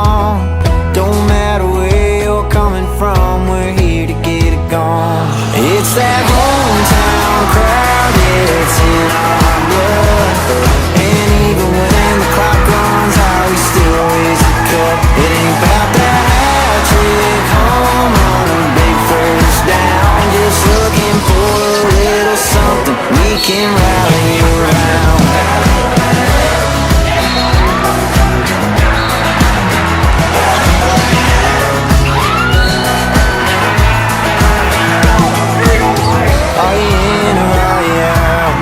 on. Don't matter where you're coming from, we're here to get it gone. It's that hometown crowd, yeah, it's in our blood. And even when the clock runs out, we still raise the cup. It ain't about that hat trick, home run, or big first down. Just looking for a little something we can rally around. Are you in or are you out?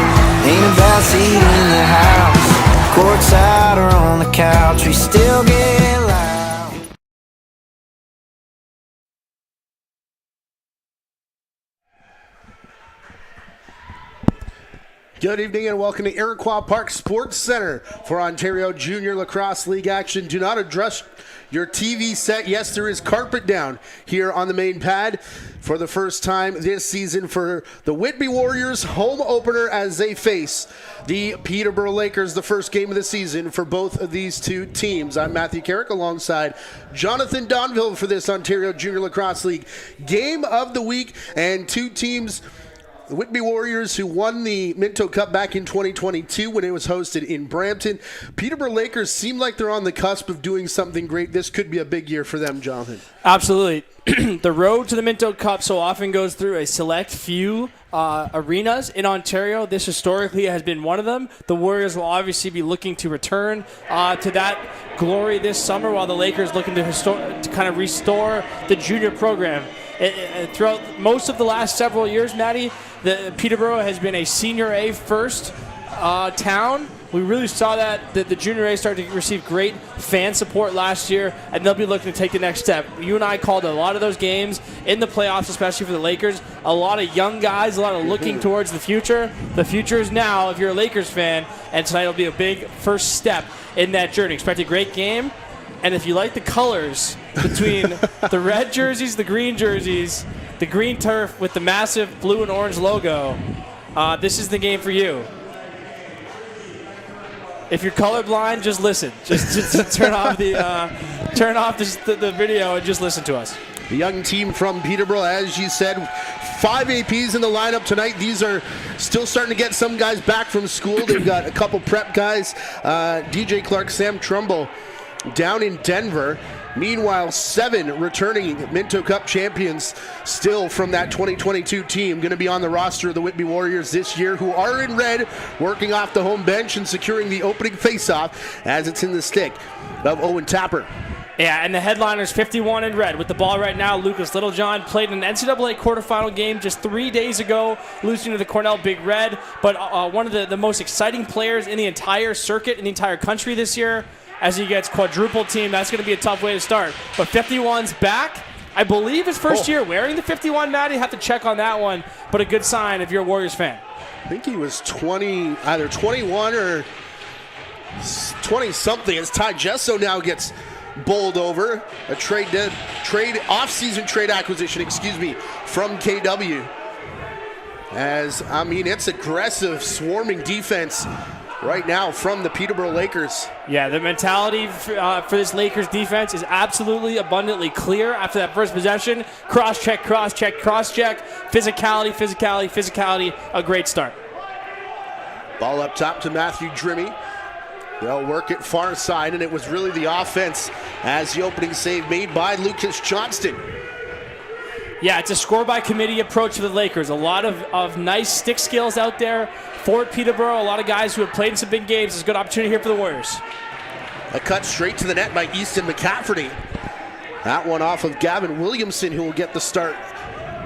Ain't about seating the house. Courtside or on the couch, we still get loud. Good evening and welcome to Iroquois Park Sports Center for Ontario Junior Lacrosse League action. Do not adjust your TV set. Yes, there is carpet down here on the main pad for the first time this season for the Whitby Warriors home opener as they face the Peterborough Lakers, the first game of the season for both of these two teams. I'm Matthew Carrick alongside Jonathan Donville for this Ontario Junior Lacrosse League game of the week, and two teams. The Whitby Warriors, who won the Minto Cup back in 2022 when it was hosted in Brampton. Peterborough Lakers seem like they're on the cusp of doing something great. This could be a big year for them, Jonathan. Absolutely. The road to the Minto Cup so often goes through a select few arenas in Ontario. This historically has been one of them. The Warriors will obviously be looking to return to that glory this summer, while the Lakers looking to kind of restore the junior program. Throughout most of the last several years, Maddie, the Peterborough has been a Senior A first town. We really saw that the Junior A started to receive great fan support last year, and they'll be looking to take the next step. You and I called a lot of those games in the playoffs, especially for the Lakers. A lot of young guys, a lot of looking towards the future. The future is now if you're a Lakers fan, and tonight will be a big first step in that journey. Expect a great game, and if you like the colors between the red jerseys, the green jerseys, the green turf with the massive blue and orange logo, this is the game for you. If you're colorblind, just listen. Just turn off the video and just listen to us. The young team from Peterborough, as you said, 5 APs in the lineup tonight. These are still starting to get some guys back from school. They've got a couple prep guys. DJ Clark, Sam Trumbull down in Denver. Meanwhile, 7 returning Minto Cup champions still from that 2022 team going to be on the roster of the Whitby Warriors this year, who are in red, working off the home bench and securing the opening faceoff as it's in the stick of Owen Tapper. Yeah, and the headliners 51 in red. With the ball right now, Lucas Littlejohn played an NCAA quarterfinal game just 3 days ago, losing to the Cornell Big Red, but one of the most exciting players in the entire circuit, in the entire country this year. As he gets quadruple team, that's going to be a tough way to start. But 51's back. I believe his first year wearing the 51, Maddie. Have to check on that one, but a good sign if you're a Warriors fan. I think he was 20, either 21 or 20-something. As Ty Gesso now gets bowled over. A off-season trade acquisition, from KW. It's aggressive, swarming defense right now from the Peterborough Lakers. Yeah, the mentality for this Lakers defense is absolutely abundantly clear after that first possession. Cross-check, cross-check, cross-check. Physicality, physicality, physicality. A great start. Ball up top to Matthew Drimmy. They'll work it far side, and it was really the offense as the opening save made by Lucas Johnston. Yeah, it's a score-by-committee approach to the Lakers. A lot of nice stick skills out there for Peterborough. A lot of guys who have played in some big games. It's a good opportunity here for the Warriors. A cut straight to the net by Easton McCafferty. That one off of Gavin Williamson, who will get the start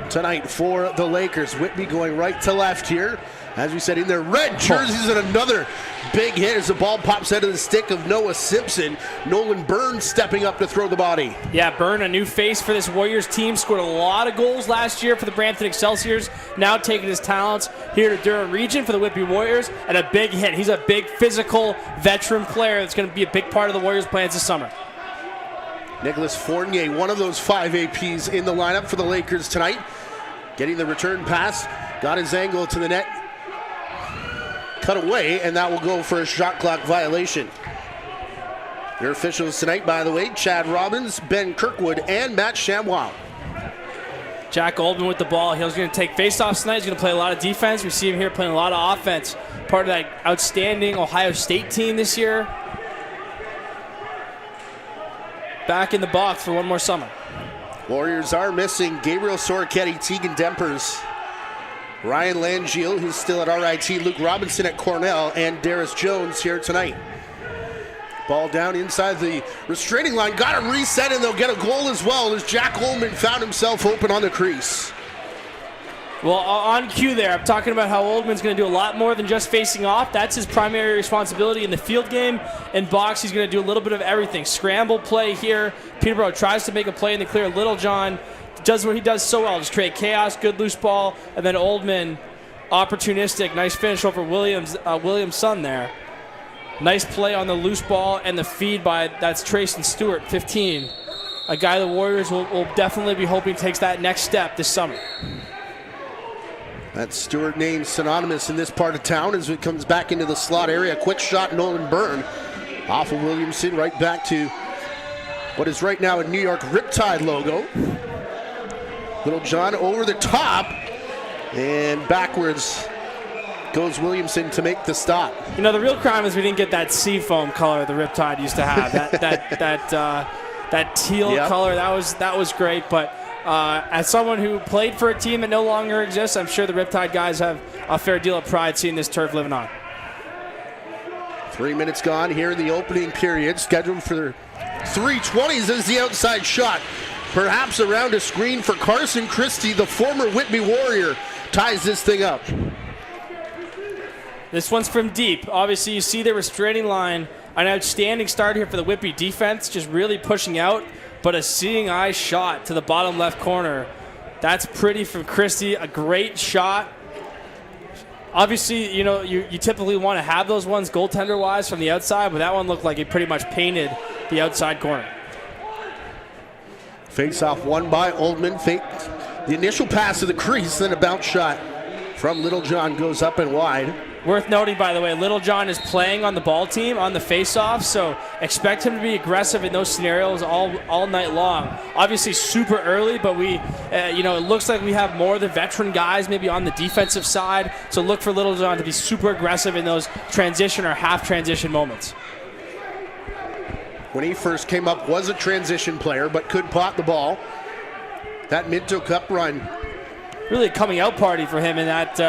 tonight for the Lakers. Whitby going right to left here. As we said, in their red jerseys, and another big hit as the ball pops out of the stick of Noah Simpson. Nolan Byrne stepping up to throw the body. Yeah, Byrne, a new face for this Warriors team, scored a lot of goals last year for the Brampton Excelsiors. Now taking his talents here to Durham Region for the Whitby Warriors, and a big hit. He's a big physical veteran player that's going to be a big part of the Warriors' plans this summer. Nicholas Fournier, one of those 5 APs in the lineup for the Lakers tonight. Getting the return pass, got his angle to the net. Cut away, and that will go for a shot clock violation. Your officials tonight, by the way, Chad Robbins, Ben Kirkwood, and Matt Shamwow. Jack Oldman with the ball. He's going to take faceoffs tonight. He's going to play a lot of defense. We see him here playing a lot of offense. Part of that outstanding Ohio State team this year. Back in the box for one more summer. Warriors are missing Gabriel Soroketti, Tegan Dempers, Ryan Langiel, who's still at RIT, Luke Robinson at Cornell, and Darius Jones here tonight. Ball down inside the restraining line. Got to reset, and they'll get a goal as well as Jack Oldman found himself open on the crease. Well, on cue there, I'm talking about how Oldman's going to do a lot more than just facing off. That's his primary responsibility in the field game. In box, he's going to do a little bit of everything. Scramble play here. Peterborough tries to make a play in the clear. Littlejohn does what he does so well. Just create chaos, good loose ball, and then Oldman, opportunistic, nice finish over Williams' son there. Nice play on the loose ball and the feed that's Trayson Stewart, 15. A guy the Warriors will definitely be hoping takes that next step this summer. That Stewart name synonymous in this part of town as it comes back into the slot area. Quick shot, Nolan Byrne off of Williamson, right back to what is right now a New York Riptide logo. Little John over the top and backwards goes Williamson to make the stop. You know, the real crime is we didn't get that seafoam color the Riptide used to have. that teal color, that was great. But as someone who played for a team that no longer exists, I'm sure the Riptide guys have a fair deal of pride seeing this turf living on. 3 minutes gone here in the opening period. Scheduled for 3:20s as the outside shot. Perhaps around a screen for Carson Christie, the former Whitby Warrior, ties this thing up. This one's from deep. Obviously, you see the restraining line. An outstanding start here for the Whitby defense, just really pushing out. But a seeing eye shot to the bottom left corner. That's pretty from Christie. A great shot. Obviously, you know, you typically want to have those ones goaltender-wise from the outside, but that one looked like it pretty much painted the outside corner. Face-off won by Oldman. Faked the initial pass to the crease, then a bounce shot from Littlejohn goes up and wide. Worth noting, by the way, Littlejohn is playing on the ball team on the face-off, so expect him to be aggressive in those scenarios all night long. Obviously, super early, but it looks like we have more of the veteran guys maybe on the defensive side, so look for Littlejohn to be super aggressive in those transition or half-transition moments. When he first came up, was a transition player, but could pot the ball. That Minto Cup run. Really a coming out party for him in that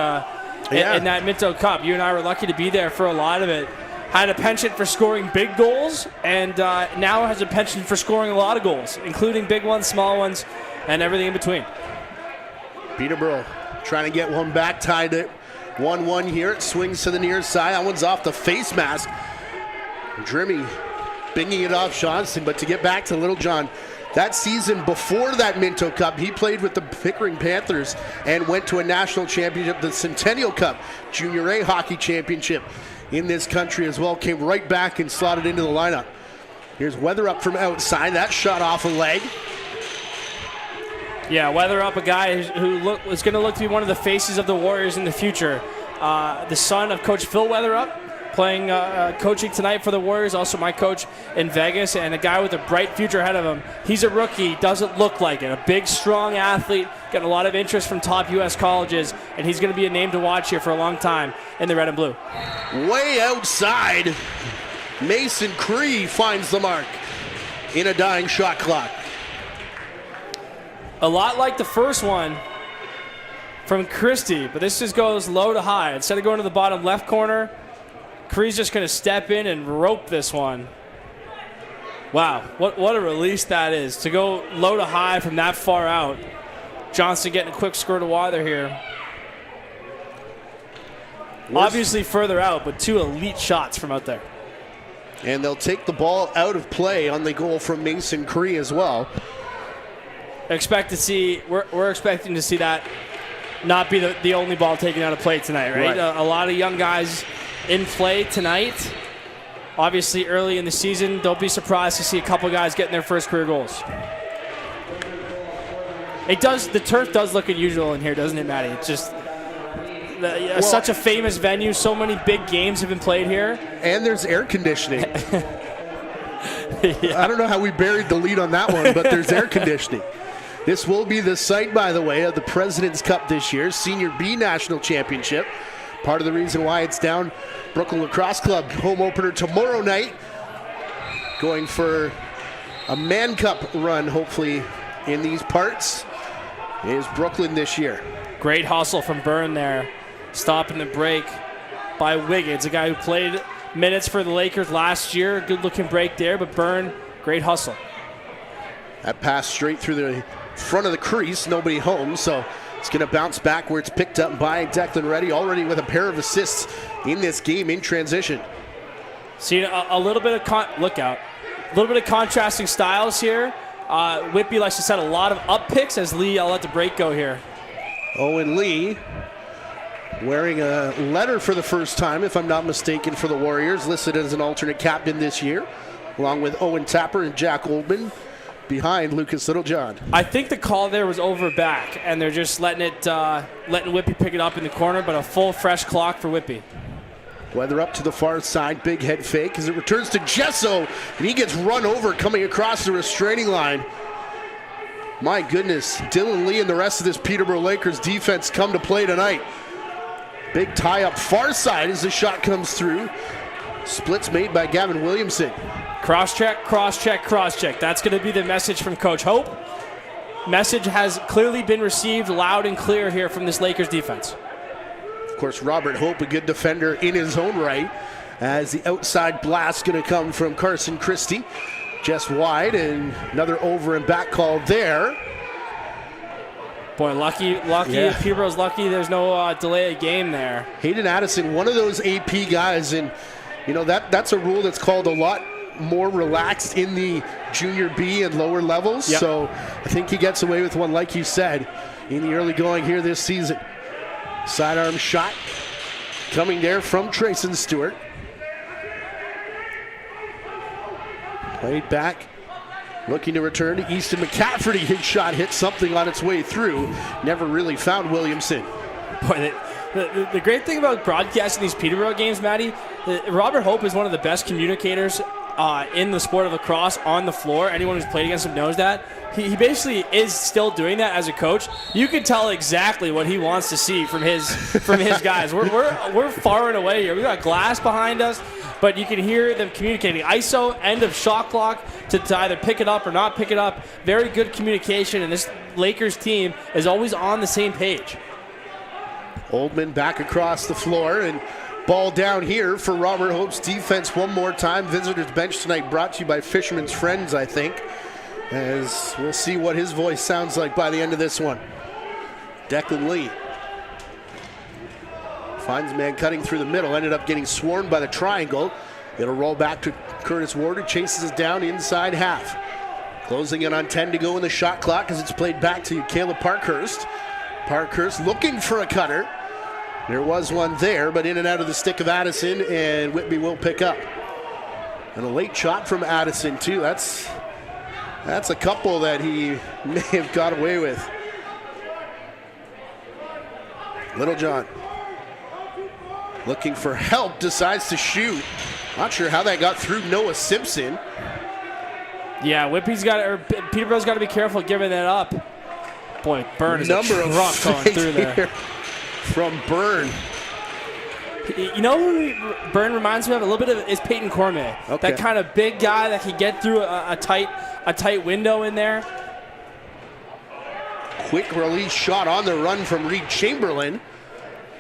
in that Minto Cup. You and I were lucky to be there for a lot of it. Had a penchant for scoring big goals, and now has a penchant for scoring a lot of goals, including big ones, small ones, and everything in between. Peterborough trying to get one back, tied it 1-1 here. It swings to the near side. That one's off the face mask. Drimmy binging it off Johnston, but to get back to Littlejohn, that season before that Minto Cup, he played with the Pickering Panthers and went to a national championship, the Centennial Cup, Junior A hockey championship in this country as well. Came right back and slotted into the lineup. Here's Weatherup from outside. That shot off a leg. Yeah, Weatherup, a guy who is going to look to be one of the faces of the Warriors in the future. The son of Coach Phil Weatherup, playing coaching tonight for the Warriors, also my coach in Vegas, and a guy with a bright future ahead of him. He's a rookie, doesn't look like it. A big, strong athlete, getting a lot of interest from top U.S. colleges, and he's going to be a name to watch here for a long time in the red and blue. Way outside, Mason Cree finds the mark in a dying shot clock. A lot like the first one from Christie, but this just goes low to high. Instead of going to the bottom left corner, Cree's just going to step in and rope this one. Wow, what a release that is. To go low to high from that far out. Johnston getting a quick squirt of water here. Obviously further out, but two elite shots from out there. And they'll take the ball out of play on the goal from Mason Cree as well. We're expecting to see that not be the only ball taken out of play tonight, right? A lot of young guys in play tonight. Obviously early in the season, don't be surprised to see a couple guys getting their first career goals. The turf does look unusual in here, doesn't it, Matty? It's just such a famous venue. So many big games have been played here. And there's air conditioning. I don't know how we buried the lead on that one, but there's air conditioning. This will be the site, by the way, of the President's Cup this year, Senior B National Championship. Part of the reason why it's down, Brooklyn Lacrosse Club home opener tomorrow night. Going for a Man Cup run, hopefully, in these parts, is Brooklyn this year. Great hustle from Byrne there. Stopping the break by Wiggins, a guy who played minutes for the Lakers last year. Good looking break there, but Byrne, great hustle. That pass straight through the front of the crease, nobody home, so it's going to bounce back where it's picked up by Declan Reddy, already with a pair of assists in this game in transition. See a little bit of a little bit of contrasting styles here. Whitby likes to set a lot of up picks as Lee. I'll let the break go here. Owen Lee wearing a letter for the first time, if I'm not mistaken, for the Warriors, listed as an alternate captain this year, along with Owen Tapper and Jack Oldman behind Lucas Littlejohn. I think the call there was over back, and they're just letting Whitby pick it up in the corner, but a full fresh clock for Whitby. Weather up to the far side, big head fake as it returns to Gesso, and he gets run over coming across the restraining line. My goodness, Dylan Lee and the rest of this Peterborough Lakers defense come to play tonight. Big tie up far side as the shot comes through. Splits made by Gavin Williamson. Cross check, cross check, cross check. That's going to be the message from Coach Hope. Message has clearly been received loud and clear here from this Lakers defense. Of course, Robert Hope, a good defender in his own right, as the outside blast going to come from Carson Christie. Just wide, and another over and back call there. Boy, lucky. Yeah. Peterborough's lucky there's no delay of game there. Hayden Addison, one of those AP guys, and you know that's a rule that's called a lot more relaxed in the junior B and lower levels. Yep. So I think he gets away with one, like you said, in the early going here this season. Sidearm shot coming there from Trayson Stewart. Played back, looking to return to Easton McCafferty. His shot hit something on its way through. Never really found Williamson. Boy, the great thing about broadcasting these Peterborough games, Matty, Robert Hope is one of the best communicators in the sport of lacrosse on the floor. Anyone who's played against him knows that. He basically is still doing that as a coach. You can tell exactly what he wants to see from his guys. We're far and away here. We got glass behind us, but you can hear them communicating. ISO, end of shot clock, to either pick it up or not pick it up. Very good communication, and this Lakers team is always on the same page. Oldman back across the floor, and ball down here for Robert Hope's defense one more time. Visitors bench tonight brought to you by Fisherman's Friends, I think, as we'll see what his voice sounds like by the end of this one. Declan Lee finds man cutting through the middle, ended up getting swarmed by the triangle. It'll roll back to Curtis Ward, who chases it down inside half. Closing in on 10 to go in the shot clock as it's played back to Caleb Parkhurst. Parkhurst looking for a cutter. There was one there, but in and out of the stick of Addison, and Whitby will pick up. And a late shot from Addison, too. That's a couple that he may have got away with. Littlejohn looking for help, decides to shoot. Not sure how that got through Noah Simpson. Yeah, Peterborough's got to be careful giving that up. Boy, Byrne is Number a truck going through there. From Byrne. You know who Byrne reminds me of a little bit of is Peyton Cormier. Okay. That kind of big guy that can get through a tight window in there. Quick release shot on the run from Reed Chamberlain.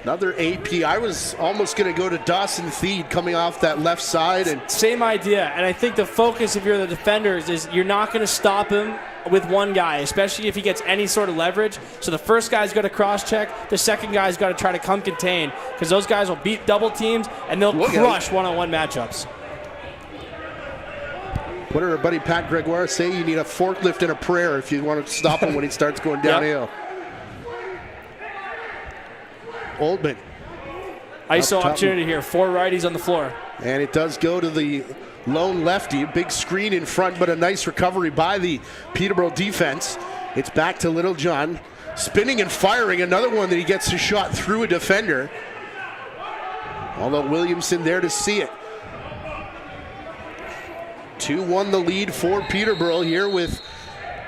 Another AP. I was almost going to go to Dawson Theed coming off that left side. And same idea. And I think the focus, if you're the defenders, is you're not going to stop him with one guy, especially if he gets any sort of leverage. So the first guy's got to cross-check. The second guy's got to try to come contain, because those guys will beat double teams, and they'll crush one-on-one matchups. What did our buddy Pat Gregoire say? You need a forklift and a prayer if you want to stop him when he starts going downhill. Oldman. ISO opportunity here. 4 righties on the floor. And it does go to the lone lefty. Big screen in front, but a nice recovery by the Peterborough defense. It's back to Littlejohn. Spinning and firing. Another one that he gets a shot through a defender. Although Williamson there to see it. 2-1 the lead for Peterborough here with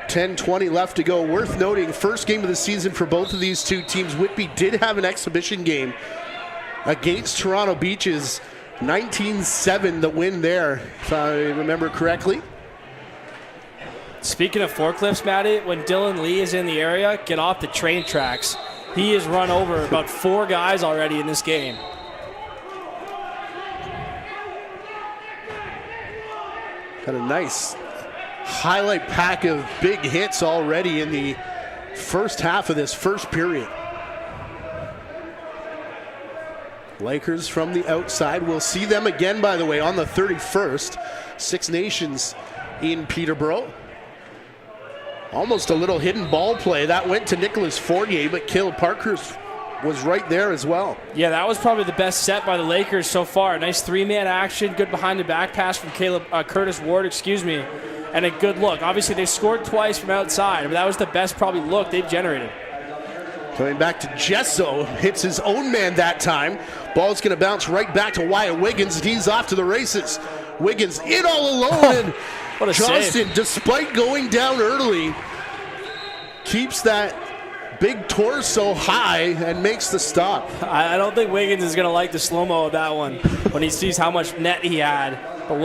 10:20 left to go. Worth noting, first game of the season for both of these two teams. Whitby did have an exhibition game against Toronto Beaches. 19-7 the win there, if I remember correctly. Speaking of forklifts, Matty, when Dylan Lee is in the area, get off the train tracks. He has run over about 4 guys already in this game. Got a nice highlight pack of big hits already in the first half of this first period. Lakers from the outside. We'll see them again, by the way, on the 31st. Six Nations in Peterborough. Almost a little hidden ball play. That went to Nicholas Fournier, but Caleb Parker was right there as well. Yeah, that was probably the best set by the Lakers so far. Nice 3-man action, good behind-the-back pass from Curtis Ward, and a good look. Obviously, they scored twice from outside, but that was the best probably look they've generated. Coming back to Gesso, hits his own man that time. Ball's going to bounce right back to Wyatt Wiggins, and he's off to the races. Wiggins in all alone, and what a Johnston, save. despite going down early, keeps that big torso high and makes the stop. I don't think Wiggins is going to like the slow-mo of that one when he sees how much net he had. But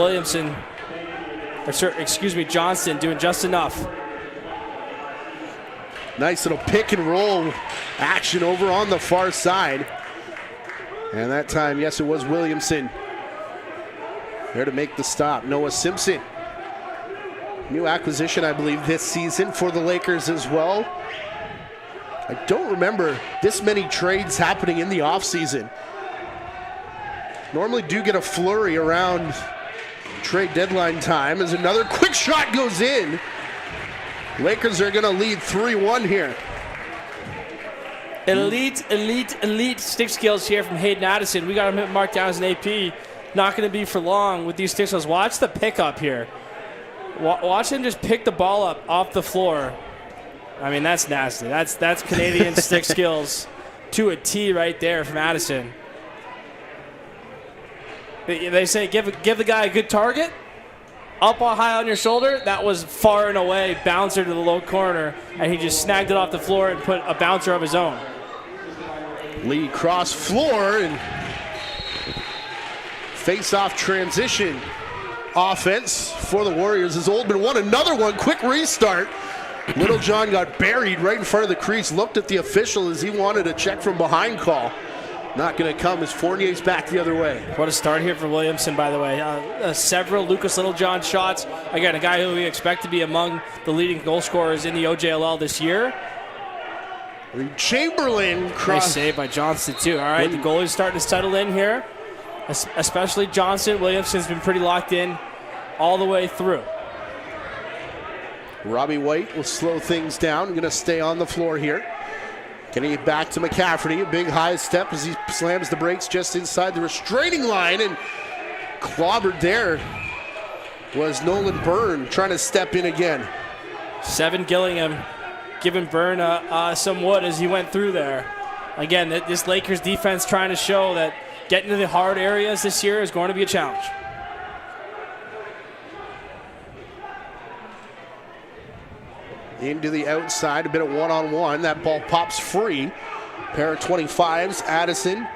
Johnston doing just enough. Nice little pick and roll action over on the far side. And that time, yes, it was Williamson there to make the stop. Noah Simpson, new acquisition, I believe, this season for the Lakers as well. I don't remember this many trades happening in the offseason. Normally do get a flurry around trade deadline time as another quick shot goes in. Lakers are going to lead 3-1 here. Elite stick skills here from Hayden Addison. We got him marked down as an AP. Not going to be for long with these stick skills. Watch the pickup here. Watch him just pick the ball up off the floor. I mean, that's nasty. That's Canadian stick skills to a T right there from Addison. They say give the guy a good target. Up high on your shoulder, that was far and away bouncer to the low corner, and he just snagged it off the floor and put a bouncer of his own. Lee cross floor and face-off transition offense for the Warriors as Oldman won another one. Quick restart. Little John got buried right in front of the crease, looked at the official as he wanted a check from behind call. Not going to come as Fournier's back the other way. What a start here for Williamson, by the way. Several Lucas Littlejohn shots. Again, a guy who we expect to be among the leading goal scorers in the OJLL this year. Chamberlain cross. Nice save by Johnston, too. All right, the goalie's starting to settle in here, especially Johnston. Williamson's been pretty locked in all the way through. Robbie White will slow things down. Going to stay on the floor here. Getting it back to McCafferty. A big high step as he slams the brakes just inside the restraining line, and clobbered there was Nolan Byrne trying to step in again. Seven Gillingham giving Byrne some wood as he went through there. Again, this Lakers defense trying to show that getting to the hard areas this year is going to be a challenge. Into the outside, a bit of one-on-one. That ball pops free. Pair of 25s, Addison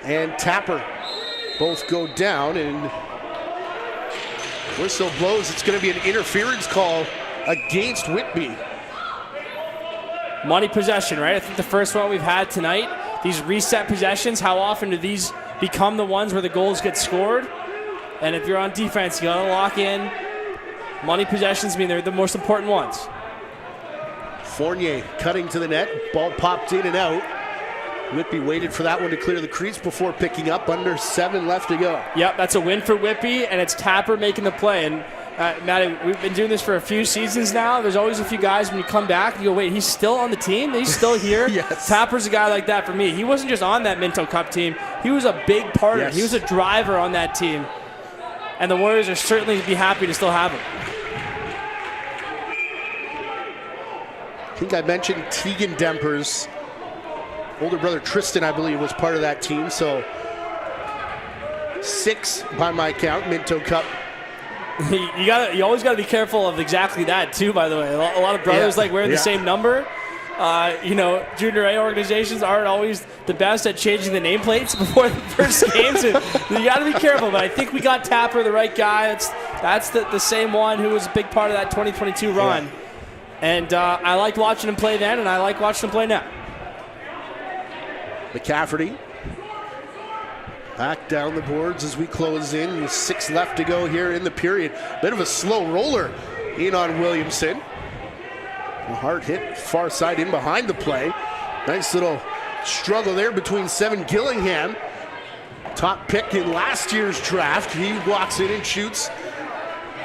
and Tapper both go down, and whistle blows. It's going to be an interference call against Whitby. Money possession, right? I think the first one we've had tonight, these reset possessions, how often do these become the ones where the goals get scored? And if you're on defense, you got to lock in. Money possessions mean they're the most important ones. Fournier cutting to the net. Ball popped in and out. Whitby waited for that one to clear the crease before picking up. Under 7 left to go. Yep, that's a win for Whitby, and it's Tapper making the play. And Matty, we've been doing this for a few seasons now. There's always a few guys when you come back and you go, wait, he's still on the team? He's still here? Yes. Tapper's a guy like that for me. He wasn't just on that Minto Cup team. He was a big part of it. He was a driver on that team. And the Warriors are certainly be happy to still have him. I think I mentioned Tegan Demper's older brother Tristan, I believe, was part of that team. So 6 by my count, Minto Cup You always gotta be careful of exactly that too. By the way, a lot of brothers like wearing the same number. Junior A organizations aren't always the best at changing the nameplates before the first games. And you got to be careful. But I think we got Tapper, the right guy. That's the same one who was a big part of that 2022 run. Yeah. And I liked watching him play then, and I like watching him play now. McCafferty back down the boards as we close in. With 6 left to go here in the period. Bit of a slow roller in on Williamson. A hard hit, far side in behind the play. Nice little struggle there between Seven Gillingham. Top pick in last year's draft. He walks in and shoots.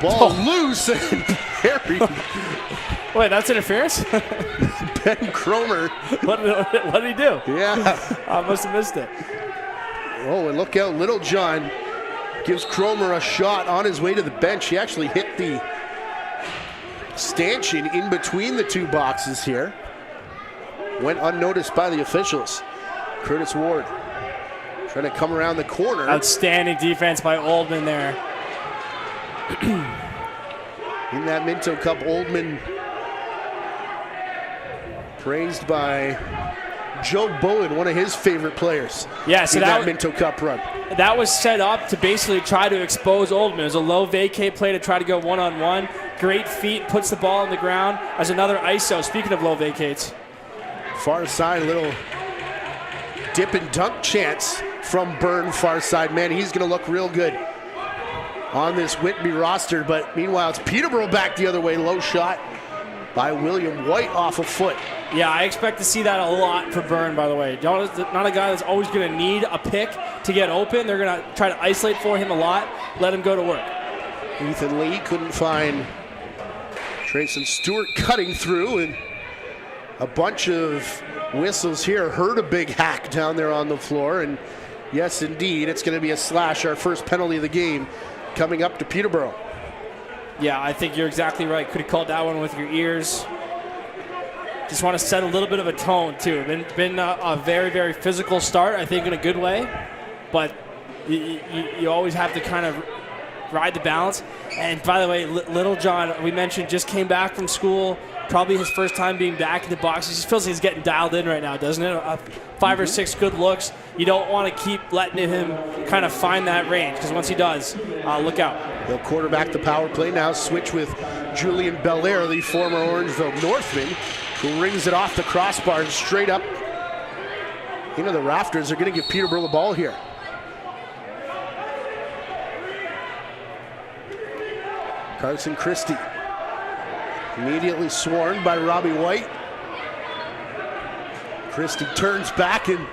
Ball loose and buried. Wait, that's interference? Ben Cromer. What did he do? Yeah. I must have missed it. Oh, and look out. Little John gives Cromer a shot on his way to the bench. He actually hit the stanchion in between the 2 boxes here. Went unnoticed by the officials. Curtis Ward trying to come around the corner. Outstanding defense by Oldman there. In that Minto Cup, Oldman praised by Joe Bowen, one of his favorite players. Yeah, so in that Minto Cup run. That was set up to basically try to expose Oldman. It was a low vacate play to try to go one-on-one. Great feet, puts the ball on the ground as another ISO. Speaking of low vacates. Far side, little dip and dunk chance from Byrne far side. Man, he's going to look real good on this Whitby roster. But meanwhile, it's Peterborough back the other way. Low shot by William White off a foot. Yeah, I expect to see that a lot for Byrne, by the way. Not a guy that's always going to need a pick to get open. They're going to try to isolate for him a lot, let him go to work. Ethan Lee couldn't find Trayson Stewart cutting through, and a bunch of whistles here. Heard a big hack down there on the floor, and yes, indeed, it's going to be a slash, our first penalty of the game, coming up to Peterborough. Yeah, I think you're exactly right. Could have called that one with your ears. Just want to set a little bit of a tone, too. Been a very, very physical start, I think, in a good way. But you always have to kind of ride the balance. And by the way, Little John, we mentioned, just came back from school. Probably his first time being back in the box. He just feels like he's getting dialed in right now, doesn't it? 5 or 6 good looks. You don't want to keep letting him kind of find that range, because once he does, look out. They'll quarterback the power play now. Switch with Julian Belair, the former Orangeville Northman, who rings it off the crossbar and straight up into the rafters. They're going to give Peterborough the ball here. Carson Christie immediately swarmed by Robbie White. Christie turns back and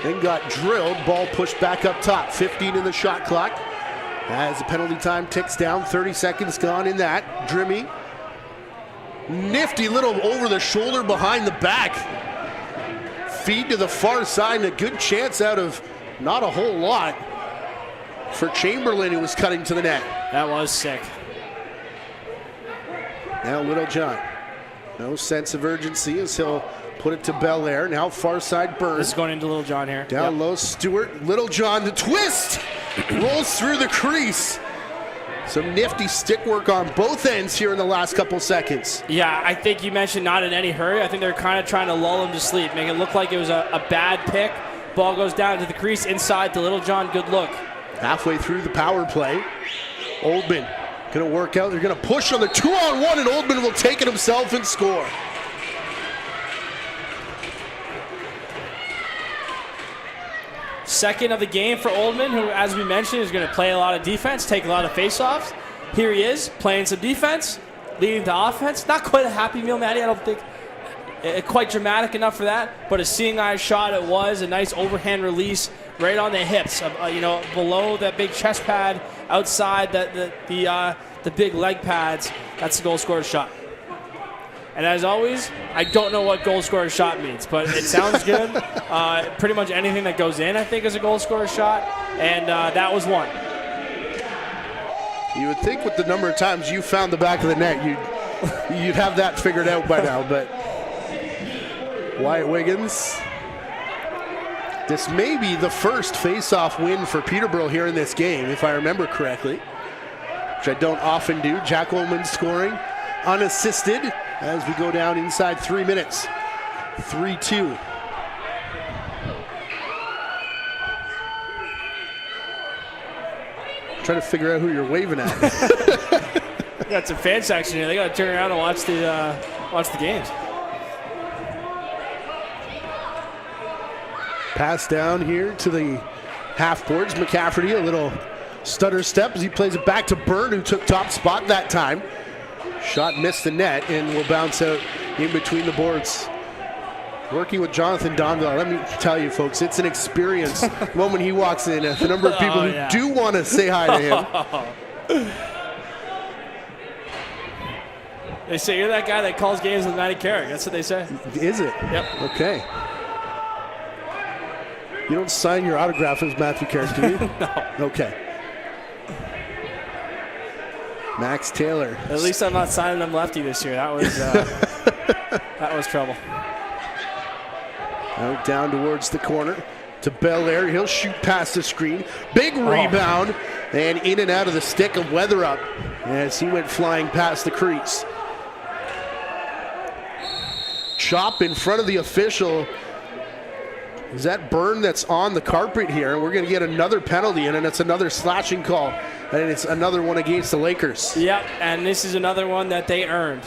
then got drilled. Ball pushed back up top. 15 in the shot clock. As the penalty time ticks down, 30 seconds gone in that. Drimmy. Nifty little over the shoulder behind the back. Feed to the far side, and a good chance out of not a whole lot for Chamberlain, who was cutting to the net. That was sick. Now Little John. No sense of urgency as he'll put it to Belair. Now far side Byrne. This is going into Little John here. Down low, Stewart. Little John, the twist! Rolls through the crease. Some nifty stick work on both ends here in the last couple seconds. Yeah, I think you mentioned not in any hurry. I think they're kind of trying to lull him to sleep, make it look like it was a bad pick. Ball goes down to the crease inside to Little John. Good look. Halfway through the power play. Oldman going to work out. They're going to push on the 2-on-1, and Oldman will take it himself and score. Second of the game for Oldman, who, as we mentioned, is going to play a lot of defense, take a lot of faceoffs. Here he is, playing some defense, leading to offense. Not quite a happy meal, Maddie. I don't think quite dramatic enough for that, but a seeing eye shot it was. A nice overhand release right on the hips, below that big chest pad, outside the big leg pads. That's the goal scorer shot. And as always, I don't know what goal scorer shot means, but it sounds good. Pretty much anything that goes in, I think, is a goal scorer shot, and that was one. You would think with the number of times you found the back of the net, you'd have that figured out by now, but Wyatt Wiggins. This may be the first face-off win for Peterborough here in this game, if I remember correctly. which I don't often do. Jack Ullman scoring unassisted as we go down inside 3 minutes. 3-2. Trying to figure out who you're waving at. Got some fan section here. They got to turn around and watch the games. Pass down here to the half boards. McCafferty, a little stutter step as he plays it back to Byrne, who took top spot that time. Shot missed the net and will bounce out in between the boards. Working with Jonathan Donville, let me tell you folks, it's an experience. The moment he walks in, the number of people who do want to say hi to him. They say you're that guy that calls games with Matty Carrick. That's what they say. Is it? Yep. Okay. You don't sign your autograph as Matthew Carrick, do you? No. Okay. Max Taylor. At least I'm not signing them lefty this year. That was that was trouble. Out down towards the corner to Belair. He'll shoot past the screen. Big rebound and in and out of the stick of Weatherup as he went flying past the crease. Chop in front of the official. Is that Byrne that's on the carpet here? We're going to get another penalty, and it's another slashing call. And it's another one against the Lakers. Yep, and this is another one that they earned.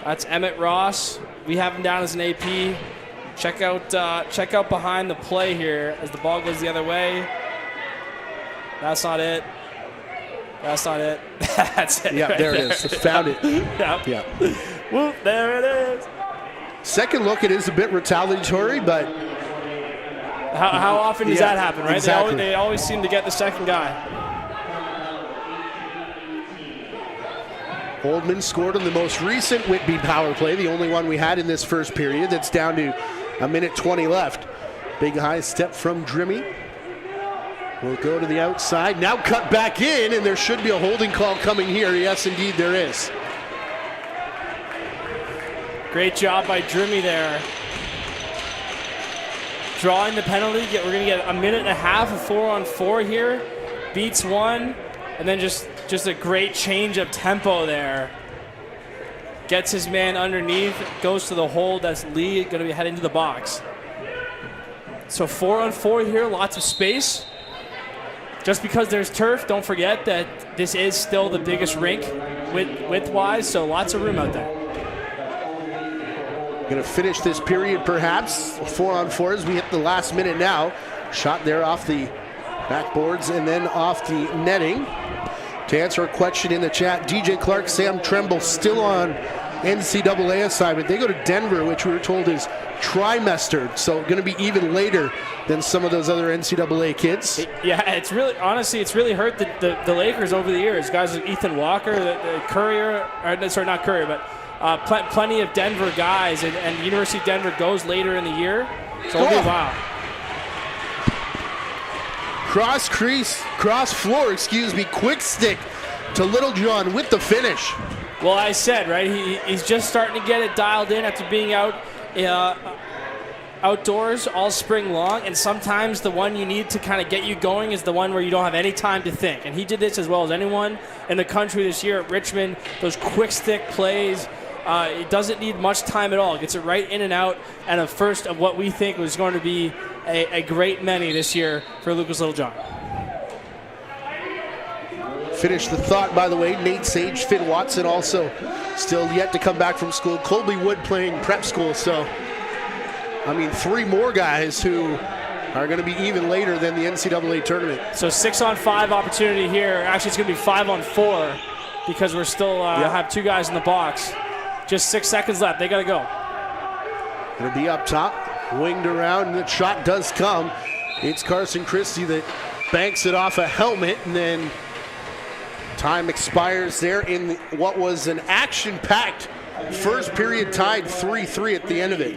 That's Emmett Ross. We have him down as an AP. Check out behind the play here as the ball goes the other way. That's not it. That's not it. That's it. Yeah, right there it is. Found it. Yep. Yeah. Whoop, there it is. Second look, it is a bit retaliatory, but how often does that happen, right? Exactly. They always seem to get the second guy. Oldman scored on the most recent Whitby power play, the only one we had in this first period. That's down to a minute 20 left. Big high step from Drimmy. Will go to the outside. Now cut back in, and there should be a holding call coming here. Yes, indeed, there is. Great job by Drimmy there. Drawing the penalty. We're going to get a minute and a half of 4-on-4 here. Beats one, and then just a great change of tempo there. Gets his man underneath, goes to the hole. That's Lee going to be heading to the box. So 4-on-4 here, lots of space. Just because there's turf, don't forget that this is still the biggest rink width-wise, so lots of room out there. Going to finish this period perhaps 4-on-4 as we hit the last minute now. Shot there off the backboards and then off the netting. To answer a question in the chat, DJ Clark, Sam Tremble still on NCAA assignment. They go to Denver, which we were told is trimestered, so going to be even later than some of those other NCAA kids. Yeah, it's really, honestly, it's really hurt the Lakers over the years. Guys like Ethan Walker, the Courier, or sorry, not Courier, but plenty of Denver guys, and University of Denver goes later in the year, so it'll be a while. Cross floor, quick stick to Little John with the finish. Well, I said, right, he's just starting to get it dialed in after being outdoors all spring long, and sometimes the one you need to kind of get you going is the one where you don't have any time to think. And he did this as well as anyone in the country this year at Richmond. Those quick stick plays, it doesn't need much time at all. Gets it right in and out, and a first of what we think was going to be a great many this year for Lucas Littlejohn. Finish the thought, by the way, Nate Sage, Finn Watson also still yet to come back from school. Colby Wood playing prep school, so I mean 3 more guys who are going to be even later than the NCAA tournament. So 6-on-5 opportunity here. Actually, it's going to be 5-on-4 because we're still have 2 guys in the box. Just 6 seconds left. They got to go. Going to be up top, winged around, and the shot does come. It's Carson Christie that banks it off a helmet, and then time expires there in what was an action-packed first period, tied 3-3 at the end of it.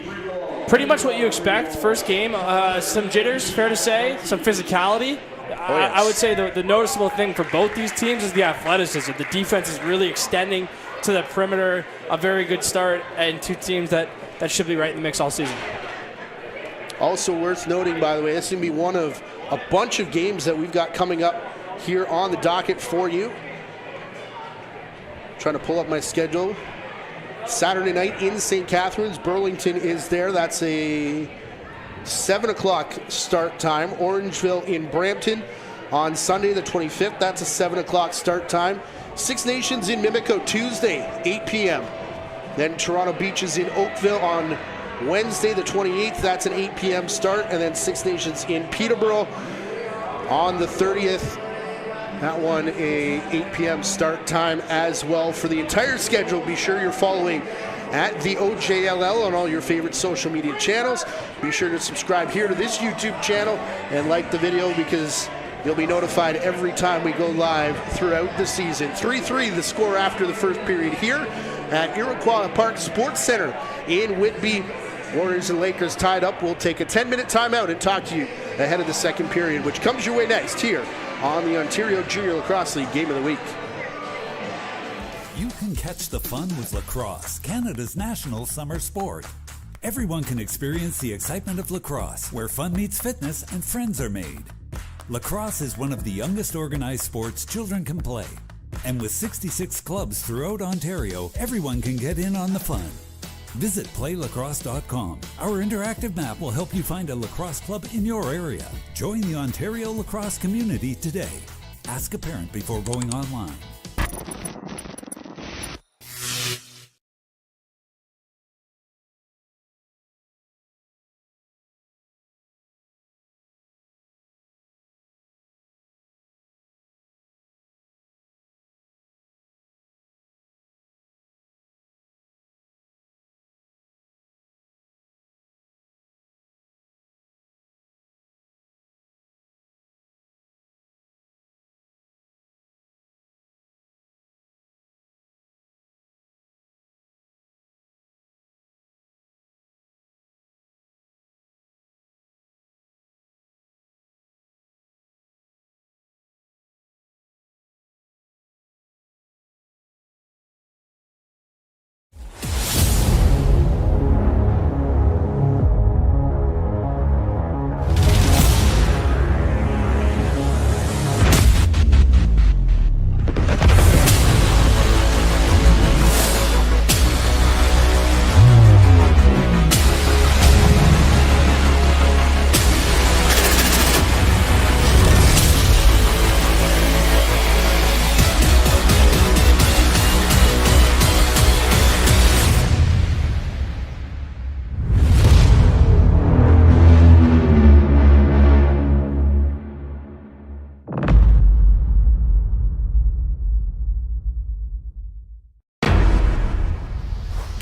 Pretty much what you expect. First game, some jitters, fair to say, some physicality. Yes. I would say the noticeable thing for both these teams is the athleticism. The defense is really extending to the perimeter. A very good start, and 2 teams that should be right in the mix all season. Also worth noting, by the way, this is going to be one of a bunch of games that we've got coming up here on the docket for you. Trying to pull up my schedule. Saturday night in St. Catharines, Burlington is there. That's a 7 o'clock start time. Orangeville in Brampton on Sunday the 25th. That's a 7 o'clock start time. Six Nations in Mimico Tuesday, 8 p.m. Then Toronto Beaches in Oakville on Wednesday the 28th. That's an 8 p.m. start. And then Six Nations in Peterborough on the 30th. That one a 8 p.m. start time as well. For the entire schedule, be sure you're following at the OJLL on all your favorite social media channels. Be sure to subscribe here to this YouTube channel and like the video, because you'll be notified every time we go live throughout the season. 3-3 the score after the first period here at Iroquois Park Sports Center in Whitby. Warriors and Lakers tied up. We'll take a 10-minute timeout and talk to you ahead of the second period, which comes your way next here on the Ontario Junior Lacrosse League Game of the Week. You can catch the fun with lacrosse, Canada's national summer sport. Everyone can experience the excitement of lacrosse, where fun meets fitness and friends are made. Lacrosse is one of the youngest organized sports children can play. And with 66 clubs throughout Ontario, everyone can get in on the fun. Visit playlacrosse.com. Our interactive map will help you find a lacrosse club in your area. Join the Ontario lacrosse community today. Ask a parent before going online.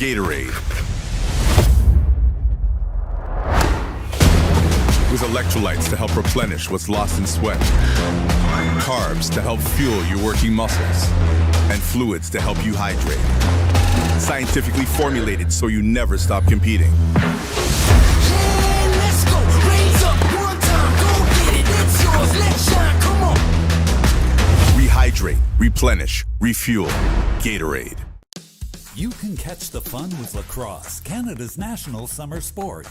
Gatorade. With electrolytes to help replenish what's lost in sweat, carbs to help fuel your working muscles, and fluids to help you hydrate. Scientifically formulated so you never stop competing. Let's go, raise up one time, go get it, it's yours, let's shine, come on. Rehydrate, replenish, refuel. Gatorade. You can catch the fun with lacrosse, Canada's national summer sport.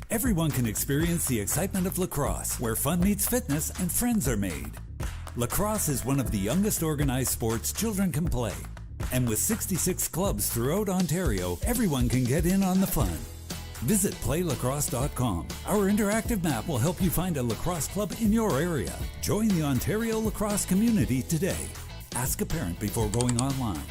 Everyone can experience the excitement of lacrosse, where fun meets fitness and friends are made. Lacrosse is one of the youngest organized sports children can play. And with 66 clubs throughout Ontario, everyone can get in on the fun. Visit playlacrosse.com. Our interactive map will help you find a lacrosse club in your area. Join the Ontario lacrosse community today. Ask a parent before going online.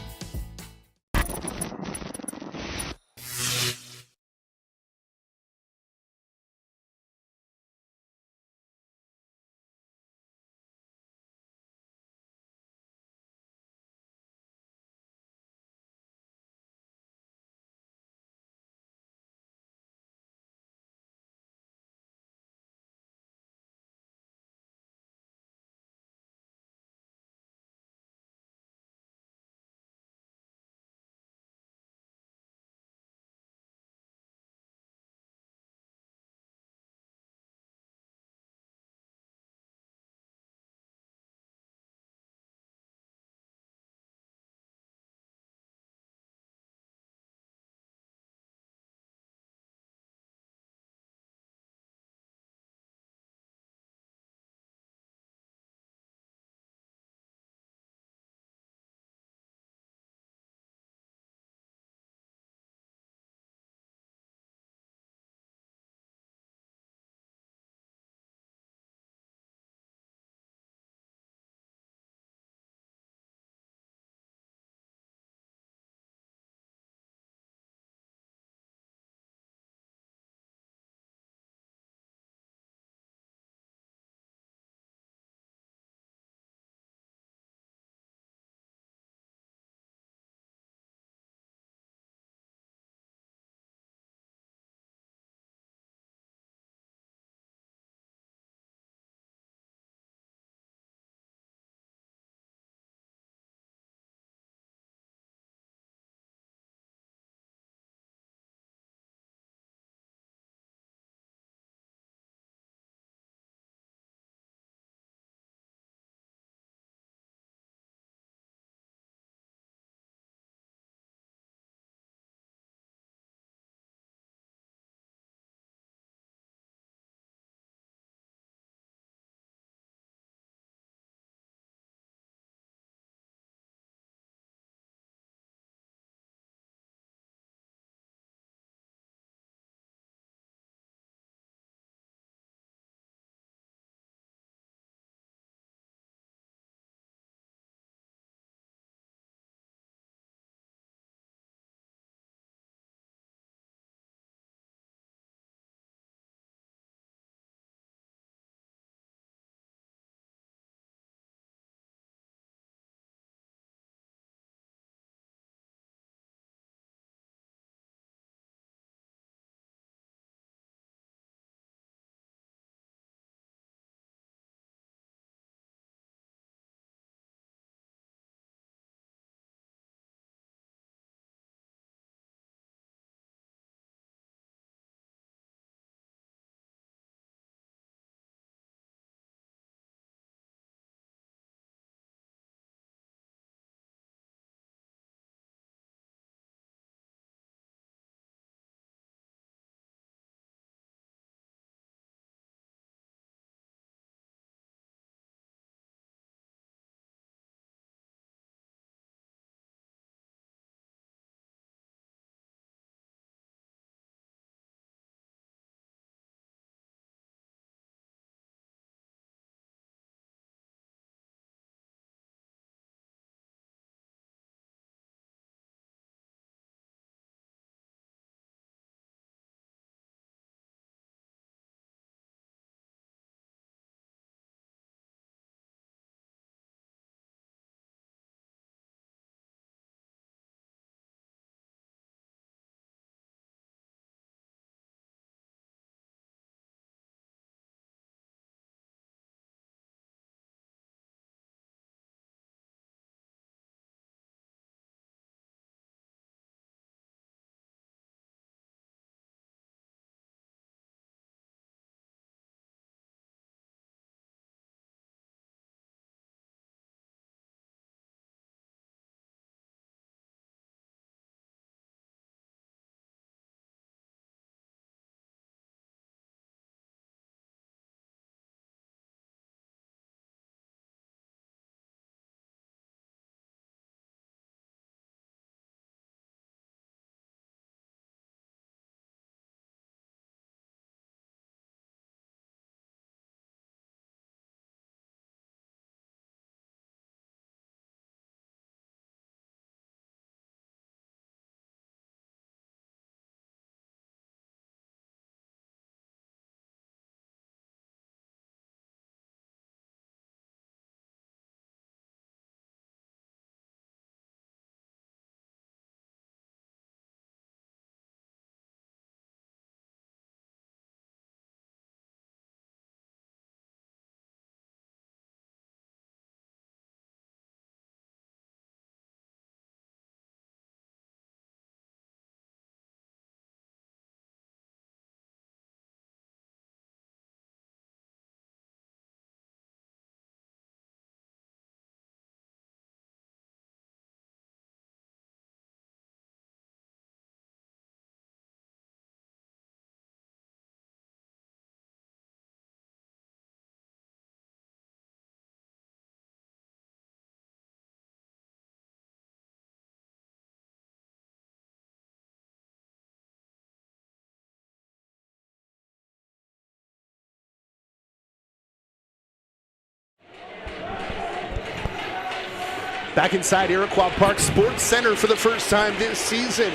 Back inside Iroquois Park Sports Center for the first time this season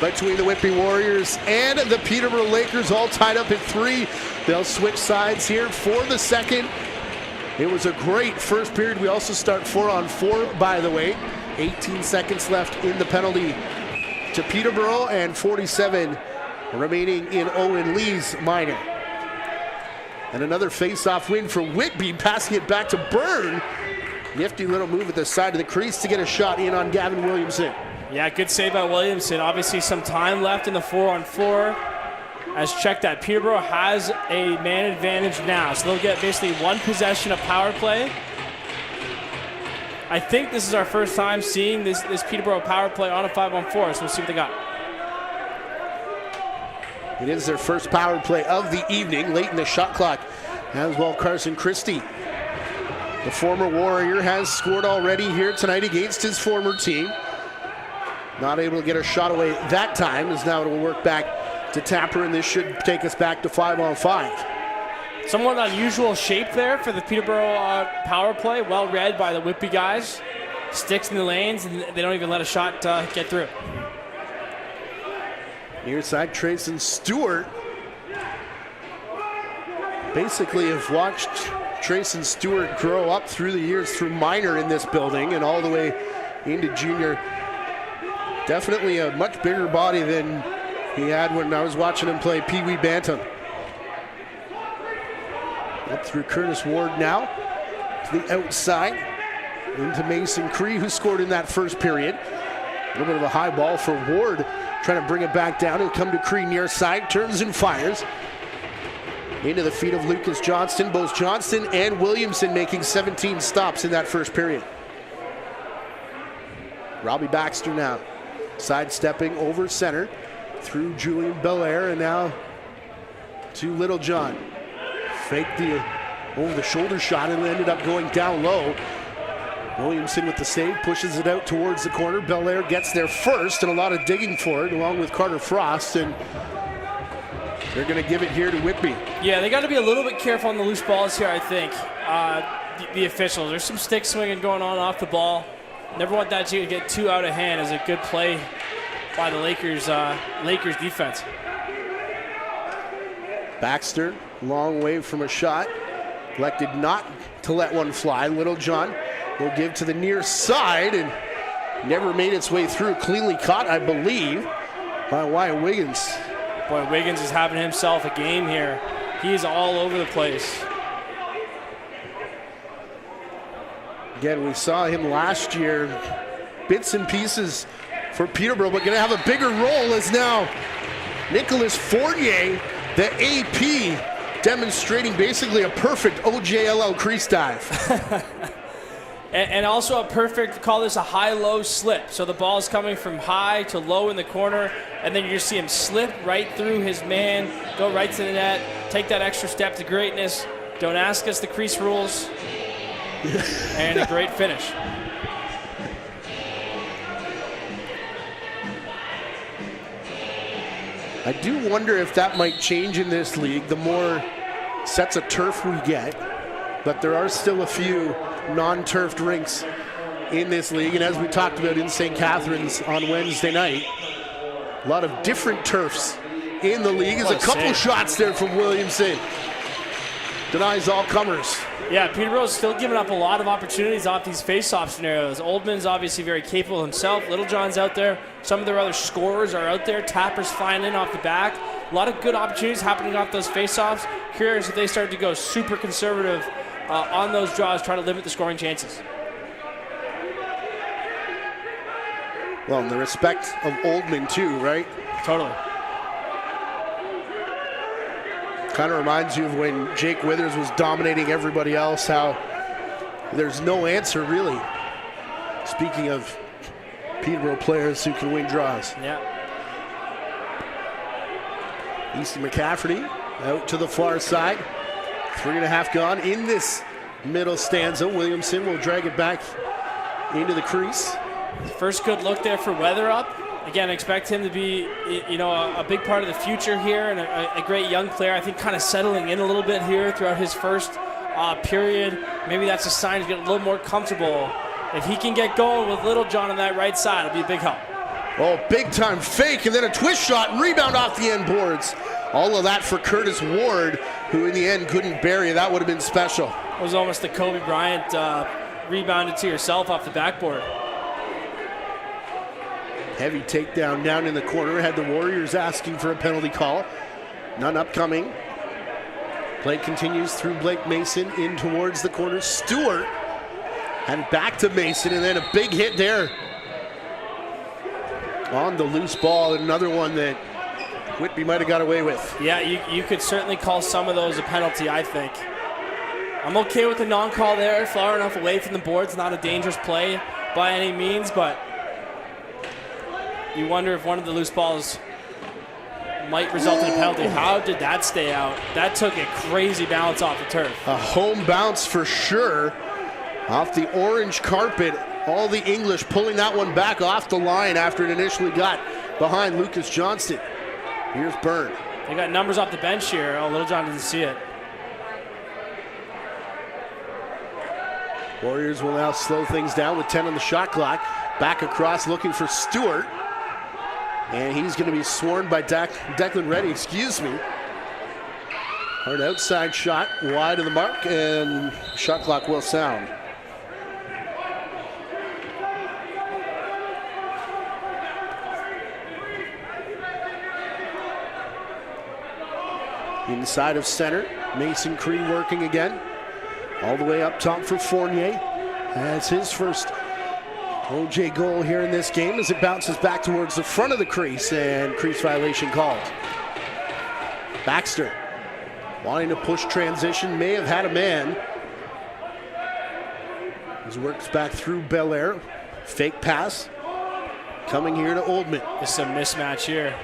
between the Whitby Warriors and the Peterborough Lakers, all tied up at 3. They'll switch sides here for the second. It was a great first period. We also start 4-on-4, by the way. 18 seconds left in the penalty to Peterborough and 47 remaining in Owen Lee's minor. And another face-off win for Whitby, passing it back to Byrne. Nifty little move at the side of the crease to get a shot in on Gavin Williamson. Yeah, good save by Williamson. Obviously some time left in the 4-on-4. As checked that Peterborough has a man advantage now. So they'll get basically one possession of power play. I think this is our first time seeing this Peterborough power play on a 5-on-4, so we'll see what they got. It is their first power play of the evening, late in the shot clock. As well, Carson Christie, the former Warrior, has scored already here tonight against his former team. Not able to get a shot away that time, as now it will work back to Tapper, and this should take us back to 5-on-5. Somewhat unusual shape there for the Peterborough power play. Well read by the Whitby guys. Sticks in the lanes, and they don't even let a shot get through. Near side, Trayson Stewart. Basically have watched Trayson Stewart grow up through the years, through minor in this building and all the way into junior. Definitely a much bigger body than he had when I was watching him play Pee Wee Bantam. Up through Curtis Ward now to the outside into Mason Cree, who scored in that first period. A little bit of a high ball for Ward, trying to bring it back down. He'll come to Cree near side, turns and fires into the feet of Lucas Johnston. Both Johnston and Williamson making 17 stops in that first period. Robbie Baxter now sidestepping over center through Julian Belair, and now to Little John. Faked the over-the-shoulder shot and ended up going down low. Williamson with the save, pushes it out towards the corner. Belair gets there first, and a lot of digging for it, along with Carter Frost, and they're going to give it here to Whitby. Yeah, they got to be a little bit careful on the loose balls here, I think. The officials, there's some stick swinging going on off the ball. Never want that to get too out of hand. As a good play by the Lakers defense. Baxter, long way from a shot. Elected not to let one fly. Little John will give to the near side and never made its way through. Cleanly caught, I believe, by Wyatt Wiggins. Boy, Wiggins is having himself a game here. He's all over the place. Again, we saw him last year, bits and pieces for Peterborough, but going to have a bigger role as now Nicholas Fournier, the AP, demonstrating basically a perfect OJLL crease dive. And also a perfect, call this a high-low slip. So the ball is coming from high to low in the corner, and then you just see him slip right through his man, go right to the net, take that extra step to greatness. Don't ask us the crease rules. And a great finish. I do wonder if that might change in this league the more sets of turf we get, but there are still a few non-turfed rinks in this league, and as we talked about in St. Catharines on Wednesday night, a lot of different turfs in the league. There's a couple shots there from Williamson. Denies all comers. Yeah, Peterborough's still giving up a lot of opportunities off these face-off scenarios. Oldman's obviously very capable himself. Littlejohn's out there. Some of their other scorers are out there. Tapper's flying in off the back. A lot of good opportunities happening off those face-offs. Curious if they start to go super conservative on those draws, try to limit the scoring chances. Well, in the respect of Oldman too, right? Totally. Kind of reminds you of when Jake Withers was dominating everybody else, how there's no answer really. Speaking of Peterborough players who can win draws. Yeah. Easton McCafferty out to the far side. 3.5 gone in this middle stanza. Williamson will drag it back into the crease. First good look there for Weatherup. Again, expect him to be, a big part of the future here and a great young player. I think kind of settling in a little bit here throughout his first period. Maybe that's a sign to get a little more comfortable if he can get going with Little John on that right side, it'll be a big help. Oh, big time fake, and then a twist shot and rebound off the end boards. All of that for Curtis Ward, who in the end couldn't bury. That would have been special. It was almost the Kobe Bryant rebounded to yourself off the backboard. Heavy takedown down in the corner. Had the Warriors asking for a penalty call. None upcoming. Play continues through Blake Mason in towards the corner. Stewart and back to Mason, and then a big hit there on the loose ball. Another one that Whitby might have got away with. Yeah, you could certainly call some of those a penalty, I think. I'm okay with the non-call there. Far enough away from the boards, not a dangerous play by any means, but you wonder if one of the loose balls might result in a penalty. How did that stay out? That took a crazy bounce off the turf. A home bounce for sure. Off the orange carpet. All the English pulling that one back off the line after it initially got behind Lucas Johnston. Here's Byrne. They got numbers off the bench here. Oh, Little John didn't see it. Warriors will now slow things down with 10 on the shot clock. Back across looking for Stewart. And he's going to be sworn by Declan Reddy, excuse me. Hard outside shot, wide of the mark, and shot clock will sound. Inside of center, Mason Cree working again. All the way up top for Fournier. That's his first OJ goal here in this game as it bounces back towards the front of the crease, and crease violation called. Baxter wanting to push transition, may have had a man. He works back through Belair. Fake pass. Coming here to Oldman. Just a mismatch here.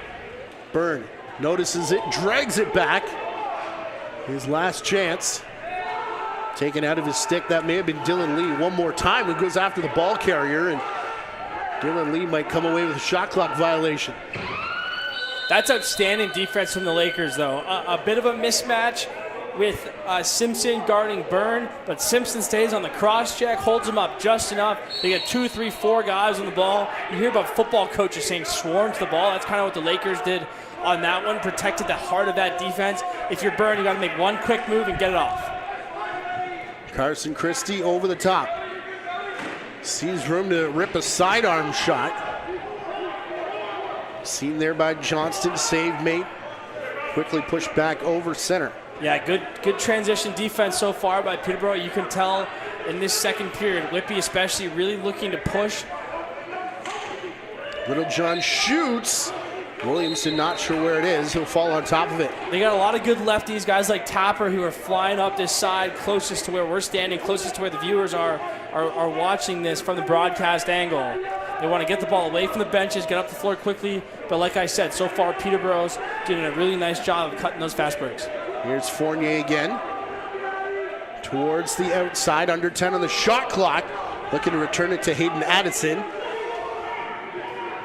Byrne notices it, drags it back. His last chance. Taken out of his stick. That may have been Dylan Lee. One more time, it goes after the ball carrier, and Dylan Lee might come away with a shot clock violation. That's outstanding defense from the Lakers, though. A bit of a mismatch with Simpson guarding Byrne, but Simpson stays on the cross check, holds him up just enough. They get 2, 3, 4 guys on the ball. You hear about football coaches saying swarm to the ball. That's kind of what the Lakers did on that one, protected the heart of that defense. If you're Byrne, you got to make one quick move and get it off. Carson Christie over the top. Sees room to rip a sidearm shot. Seen there by Johnston, save mate. Quickly pushed back over center. Yeah, good transition defense so far by Peterborough. You can tell in this second period, Whitby especially really looking to push. Little John shoots. Williamson not sure where it is. He'll fall on top of it. They got a lot of good lefties, guys like Tapper who are flying up this side closest to where we're standing, closest to where the viewers are watching this from the broadcast angle. They want to get the ball away from the benches, get up the floor quickly. But like I said, so far Peterborough's doing a really nice job of cutting those fast breaks. Here's Fournier again. Towards the outside, under 10 on the shot clock. Looking to return it to Hayden Addison.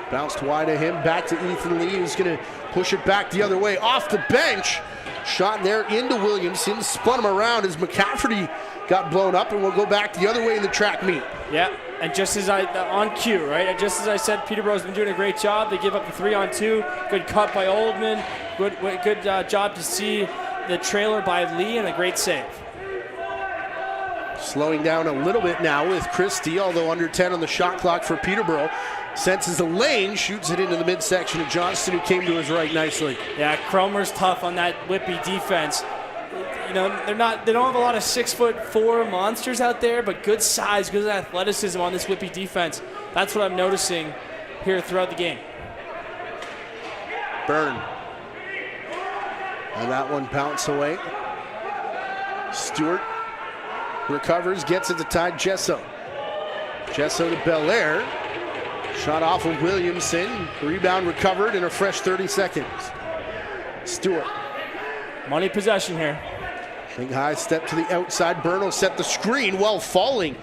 Bounced wide of him, back to Ethan Lee, who's going to push it back the other way. Off the bench, shot there into Williamson, spun him around as McCafferty got blown up, and we'll go back the other way in the track meet. Yeah, and just as on cue, right? Just as I said, Peterborough's been doing a great job. They give up the 3-on-2. Good cut by Oldman. Good job to see the trailer by Lee, and a great save. Slowing down a little bit now with Christie, although under 10 on the shot clock for Peterborough. Senses the lane, shoots it into the midsection of Johnston, who came to his right nicely. Yeah, Cromer's tough on that Whitby defense. You know, they don't have a lot of 6'4" monsters out there, but good size, good athleticism on this Whitby defense. That's what I'm noticing here throughout the game. Byrne. And that one bounced away. Stewart recovers, gets it to Ty Jesso. Jesso to Belair. Shot off of Williamson. Rebound recovered in a fresh 30 seconds. Stewart. Money possession here. Big high step to the outside. Byrne will set the screen while falling.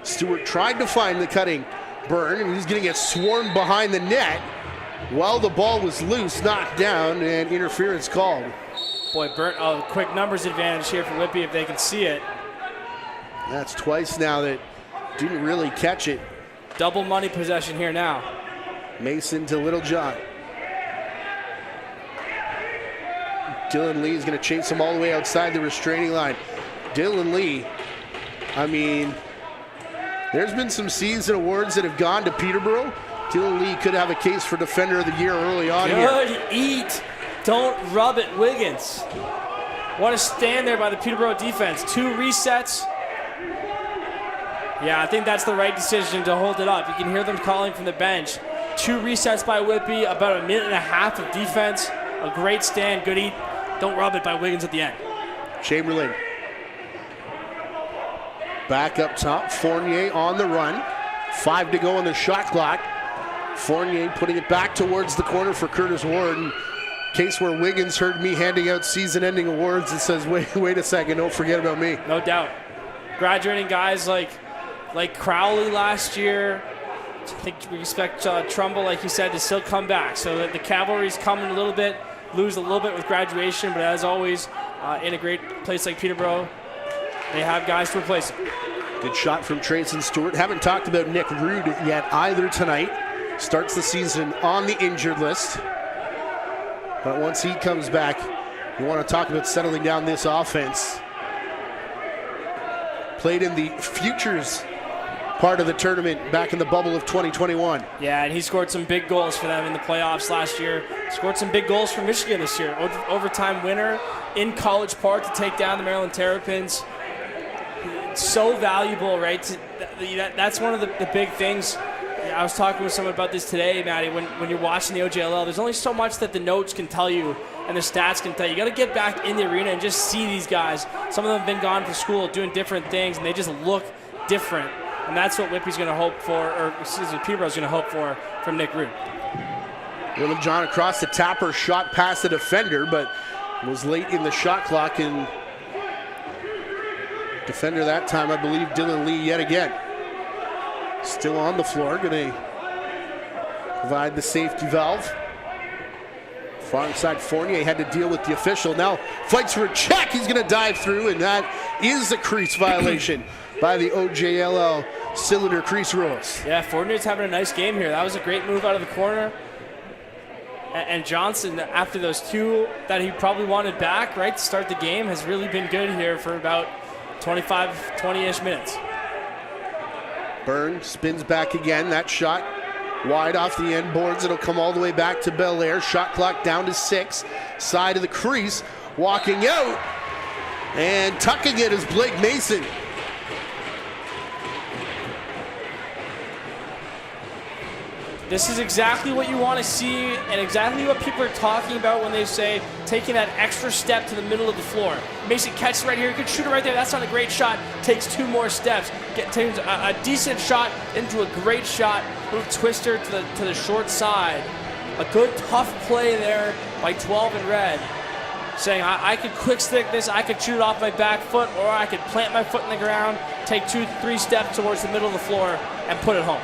Stewart tried to find the cutting Byrne, and he's going to get swarmed behind the net while the ball was loose, knocked down, and interference called. Boy, Byrne, quick numbers advantage here for Whitby if they can see it. That's twice now that Didn't really catch it. Double money possession here now. Mason to Little John. Dylan Lee is going to chase him all the way outside the restraining line. Dylan Lee, I mean, there's been some season awards that have gone to Peterborough. Dylan Lee could have a case for Defender of the Year early on here. Good eat. Don't rub it, Wiggins. What a stand there by the Peterborough defense. 2 resets. Yeah, I think that's the right decision to hold it up. You can hear them calling from the bench. 2 resets by Whitby, about a minute and a half of defense. A great stand, good eat. Don't rub it by Wiggins at the end. Chamberlain. Back up top, Fournier on the run. 5 to go on the shot clock. Fournier putting it back towards the corner for Curtis Ward. In case where Wiggins heard me handing out season-ending awards and says, wait a second, don't forget about me. No doubt. Graduating guys like Crowley last year. I think we expect Trumbull, like you said, to still come back. So the cavalry's coming a little bit, lose a little bit with graduation, but as always, in a great place like Peterborough, they have guys to replace them. Good shot from Trayson Stewart. Haven't talked about Nick Rude yet either tonight. Starts the season on the injured list. But once he comes back, you want to talk about settling down this offense. Played in the Futures part of the tournament back in the bubble of 2021. Yeah, and he scored some big goals for them in the playoffs last year. Scored some big goals for Michigan this year. Overtime winner in College Park to take down the Maryland Terrapins. So valuable, right? That's one of the big things. I was talking with someone about this today, Maddie. When you're watching the OJLL, there's only so much that the notes can tell you and the stats can tell you. You got to get back in the arena and just see these guys. Some of them have been gone for school doing different things, and they just look different. And that's what Whitby's going to hope for, or excuse me, Peterborough's going to hope for from Nick Root. Willem John across the tapper, shot past the defender, but was late in the shot clock. And defender that time, I believe, Dylan Lee yet again. Still on the floor, going to provide the safety valve. Far inside, Fournier had to deal with the official. Now fights for a check. He's going to dive through, and that is a crease violation by the OJLL cylinder crease rules. Yeah, Fournier's having a nice game here. That was a great move out of the corner. And Johnson, after those 2 that he probably wanted back, right, to start the game, has really been good here for about 25, 20-ish minutes. Byrne spins back again. That shot wide off the end boards. It'll come all the way back to Belair. Shot clock down to 6. Side of the crease. Walking out. And tucking it is Blake Mason. This is exactly what you want to see and exactly what people are talking about when they say taking that extra step to the middle of the floor. Mason catches right here. He could shoot it right there. That's not a great shot. Takes 2 more steps. Takes a decent shot into a great shot. Little twister to the short side. A good tough play there by 12 in red. Saying I could quick stick this. I could shoot it off my back foot, or I could plant my foot in the ground, take 2-3 steps towards the middle of the floor and put it home.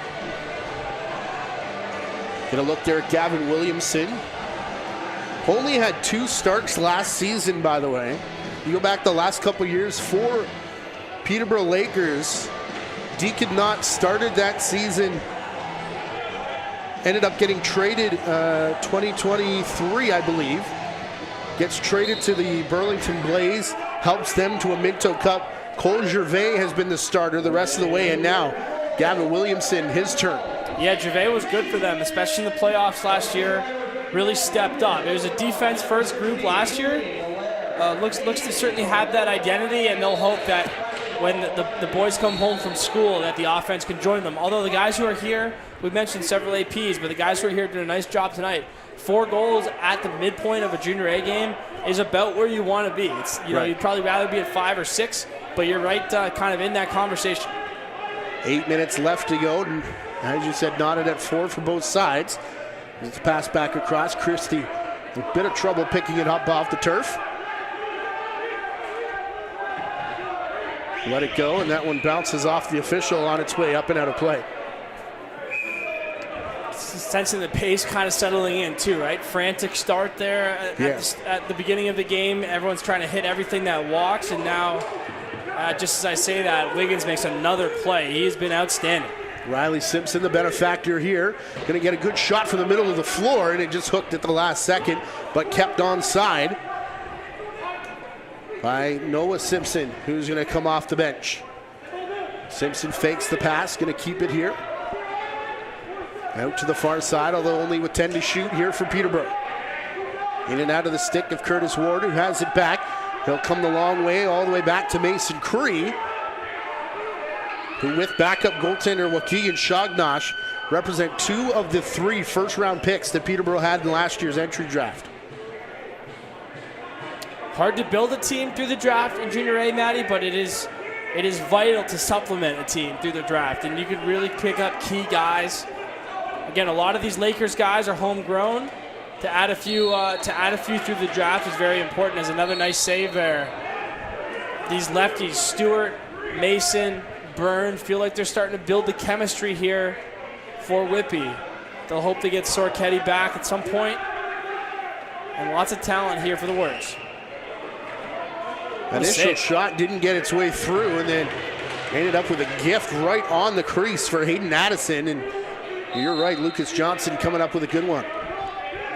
Gonna look there at Gavin Williamson. Only had 2 starts last season, by the way. You go back the last couple years for Peterborough Lakers. Deacon Knott started that season. Ended up getting traded 2023, I believe. Gets traded to the Burlington Blaze. Helps them to a Minto Cup. Cole Gervais has been the starter the rest of the way. And now Gavin Williamson, his turn. Yeah, Gervais was good for them, especially in the playoffs last year. Really stepped up. It was a defense-first group last year. Looks to certainly have that identity, and they'll hope that when the boys come home from school that the offense can join them. Although the guys who are here, we mentioned several APs, but the guys who are here did a nice job tonight. 4 goals at the midpoint of a Junior A game is about where you want to be. It's right. You'd probably rather be at 5 or 6, but you're right kind of in that conversation. 8 minutes left to go. And as you said, knotted at 4 for both sides. It's passed back across. Christie, a bit of trouble picking it up off the turf. Let it go, and that one bounces off the official on its way up and out of play. Sensing the pace kind of settling in too, right? Frantic start there at the beginning of the game. Everyone's trying to hit everything that walks, and now Just as I say that, Wiggins makes another play. He's been outstanding. Riley Simpson, the benefactor here, going to get a good shot from the middle of the floor, and it just hooked at the last second, but kept onside by Noah Simpson, who's going to come off the bench. Simpson fakes the pass, going to keep it here. Out to the far side, although only with 10 to shoot here for Peterborough. In and out of the stick of Curtis Ward, who has it back. He'll come the long way, all the way back to Mason Cree, who with backup goaltender Waukegan Shognosh represent 2 of the 3 first-round picks that Peterborough had in last year's entry draft. Hard to build a team through the draft in Junior A, Matty, but it is vital to supplement a team through the draft, and you can really pick up key guys. Again, a lot of these Lakers guys are homegrown. To add a few through the draft is very important. There's another nice save there. These lefties, Stewart, Mason, Byrne, feel like they're starting to build the chemistry here for Whitby. They'll hope to get Sorchetti back at some point. And lots of talent here for the Warriors. Initial shot didn't get its way through, and then ended up with a gift right on the crease for Hayden Addison. And you're right, Lucas Johnson coming up with a good one.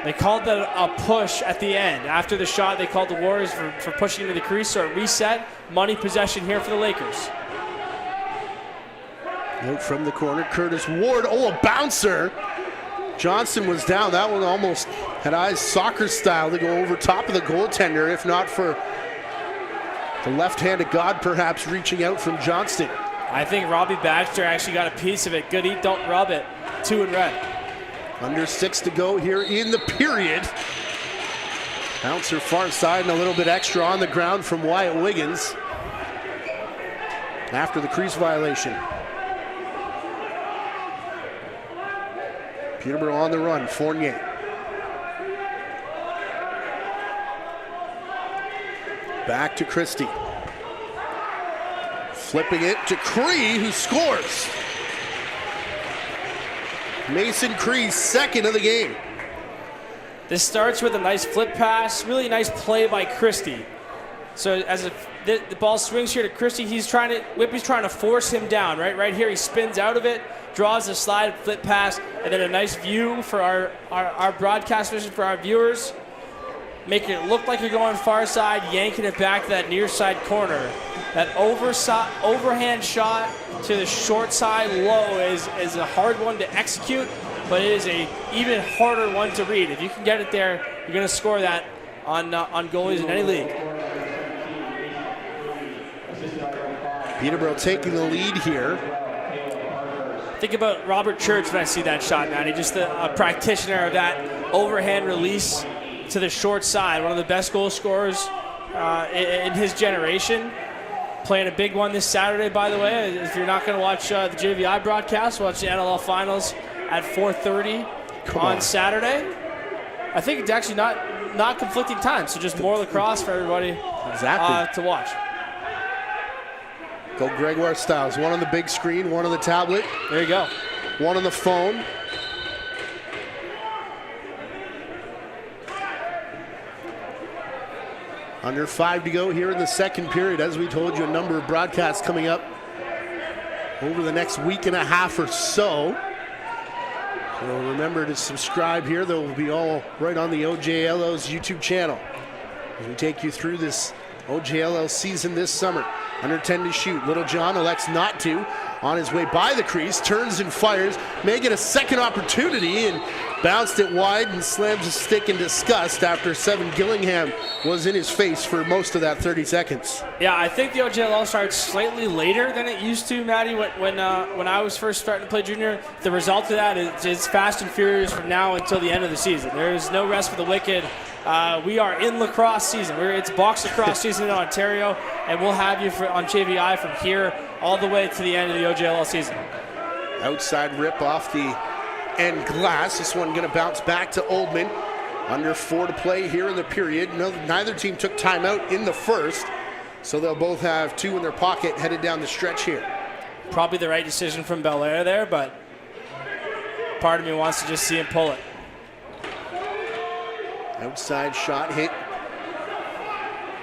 They called that a push at the end. After the shot, they called the Warriors for pushing into the crease, so it reset. Money possession here for the Lakers. Out from the corner, Curtis Ward. Oh, a bouncer. Johnson was down. That one almost had eyes soccer style to go over top of the goaltender, if not for the left hand of God perhaps reaching out from Johnston. I think Robbie Baxter actually got a piece of it. Good eat, don't rub it. 2 in red. Under 6 to go here in the period. Bouncer far side and a little bit extra on the ground from Wyatt Wiggins after the crease violation. Peterborough on the run, Fournier. Back to Christie. Flipping it to Cree, who scores. Mason Cree's second of the game. This starts with a nice flip pass, really nice play by Christie. So as the ball swings here to Christie, Whitby's trying to force him down. Right here, he spins out of it, draws a slide, flip pass, and then a nice view for our broadcast vision for our viewers, making it look like you're going far side, yanking it back to that near side corner. That overhand shot to the short side low is a hard one to execute, but it is a even harder one to read. If you can get it there, you're going to score that on goalies in any league. Peterborough taking the lead here. Think about Robert Church when I see that shot, Matty. Just a practitioner of that overhand release to the short side. One of the best goal scorers in his generation. Playing a big one this Saturday, by the way. If you're not going to watch the JVI broadcast, watch the NLL Finals at 4:30 on Saturday. I think it's actually not conflicting times, so just more lacrosse for everybody to watch. Go Gregoire Styles. One on the big screen, one on the tablet. There you go. One on the phone. Under 5 to go here in the second period. As we told you, a number of broadcasts coming up over the next week and a half or so. So remember to subscribe here. They'll be all right on the OJLL's YouTube channel as we take you through this OJLL season this summer. Under 10 to shoot. Little John elects not to. On his way by the crease, turns and fires. May get a second opportunity and bounced it wide and slams a stick in disgust after Seven Gillingham was in his face for most of that 30 seconds. Yeah, I think the OJLL starts slightly later than it used to, Matty. When I was first starting to play junior, the result of that is fast and furious from now until the end of the season. There is no rest for the wicked. We are in lacrosse season. It's box lacrosse season in Ontario, and we'll have you on JVI from here all the way to the end of the OJLL season. Outside rip off the end glass. This one going to bounce back to Oldman. Under 4 to play here in the period. Neither team took timeout in the first, so they'll both have 2 in their pocket headed down the stretch here. Probably the right decision from Belair there, but part of me wants to just see him pull it. Outside shot hit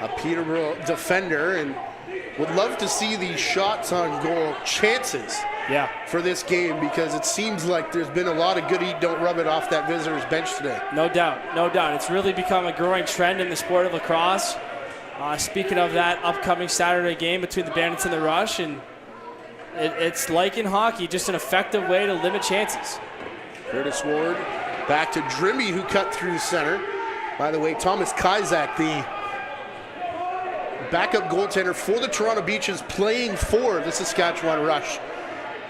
a Peterborough defender, and would love to see the shots on goal chances for this game, because it seems like there's been a lot of good eat, don't rub it off that visitors bench today. No doubt, no doubt. It's really become a growing trend in the sport of lacrosse. Speaking of that upcoming Saturday game between the Bandits and the Rush, and it's like in hockey, just an effective way to limit chances. Curtis Ward back to Drimmy, who cut through center. By the way, Thomas Kizak, the backup goaltender for the Toronto Beaches, playing for the Saskatchewan Rush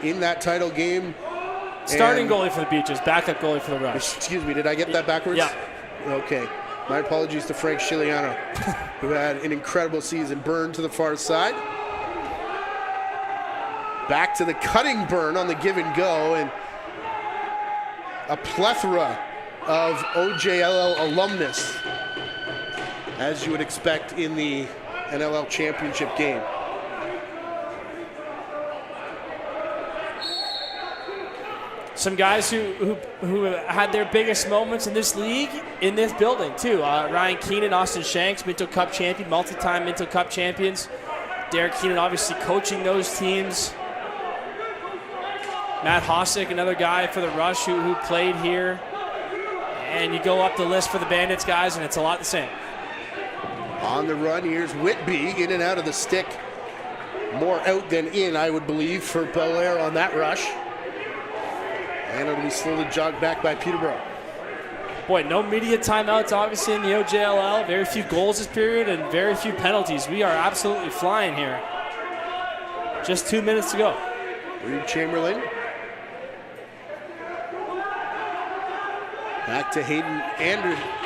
in that title game. Starting goalie for the Beaches, backup goalie for the Rush. Excuse me, did I get that backwards? Yeah. Okay. My apologies to Frank Chiliano, who had an incredible season. Burn to the far side. Back to the cutting Burn on the give and go, and a plethora of OJLL alumnus, as you would expect in the NLL championship game. Some guys who had their biggest moments in this league, in this building too. Ryan Keenan, Austin Shanks, Minto Cup champion, multi-time Minto Cup champions. Derek Keenan obviously coaching those teams. Matt Hosick, another guy for the Rush who played here. And you go up the list for the Bandits guys, and it's a lot the same. On the run, here's Whitby, in and out of the stick. More out than in, I would believe, for Belair on that rush. And it'll be slowly jogged back by Peterborough. Boy, no media timeouts, obviously, in the OJLL. Very few goals this period and very few penalties. We are absolutely flying here. Just 2 minutes to go. Reed Chamberlain. Back to Hayden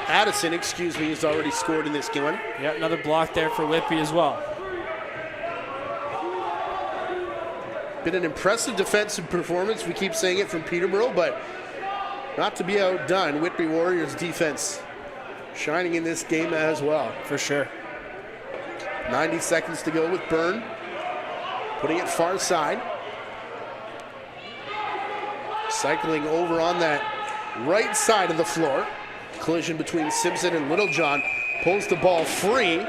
Addison, who's already scored in this game. Yeah, another block there for Whitby as well. Been an impressive defensive performance. We keep saying it from Peterborough, but not to be outdone. Whitby Warriors defense shining in this game as well. For sure. 90 seconds to go with Byrne. Putting it far side. Cycling over on that right side of the floor. Collision between Simpson and Littlejohn. Pulls the ball free.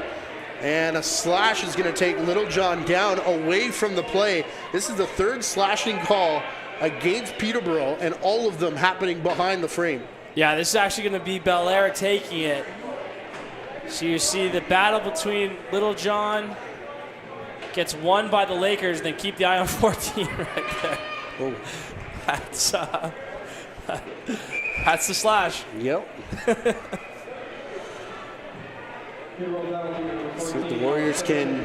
And a slash is going to take Littlejohn down away from the play. This is the third slashing call against Peterborough, and all of them happening behind the frame. Yeah, this is actually going to be Belair taking it. So you see the battle between Littlejohn. Gets won by the Lakers, and they keep the eye on 14 right there. Oh. That's the slash. Yep. See if the Warriors can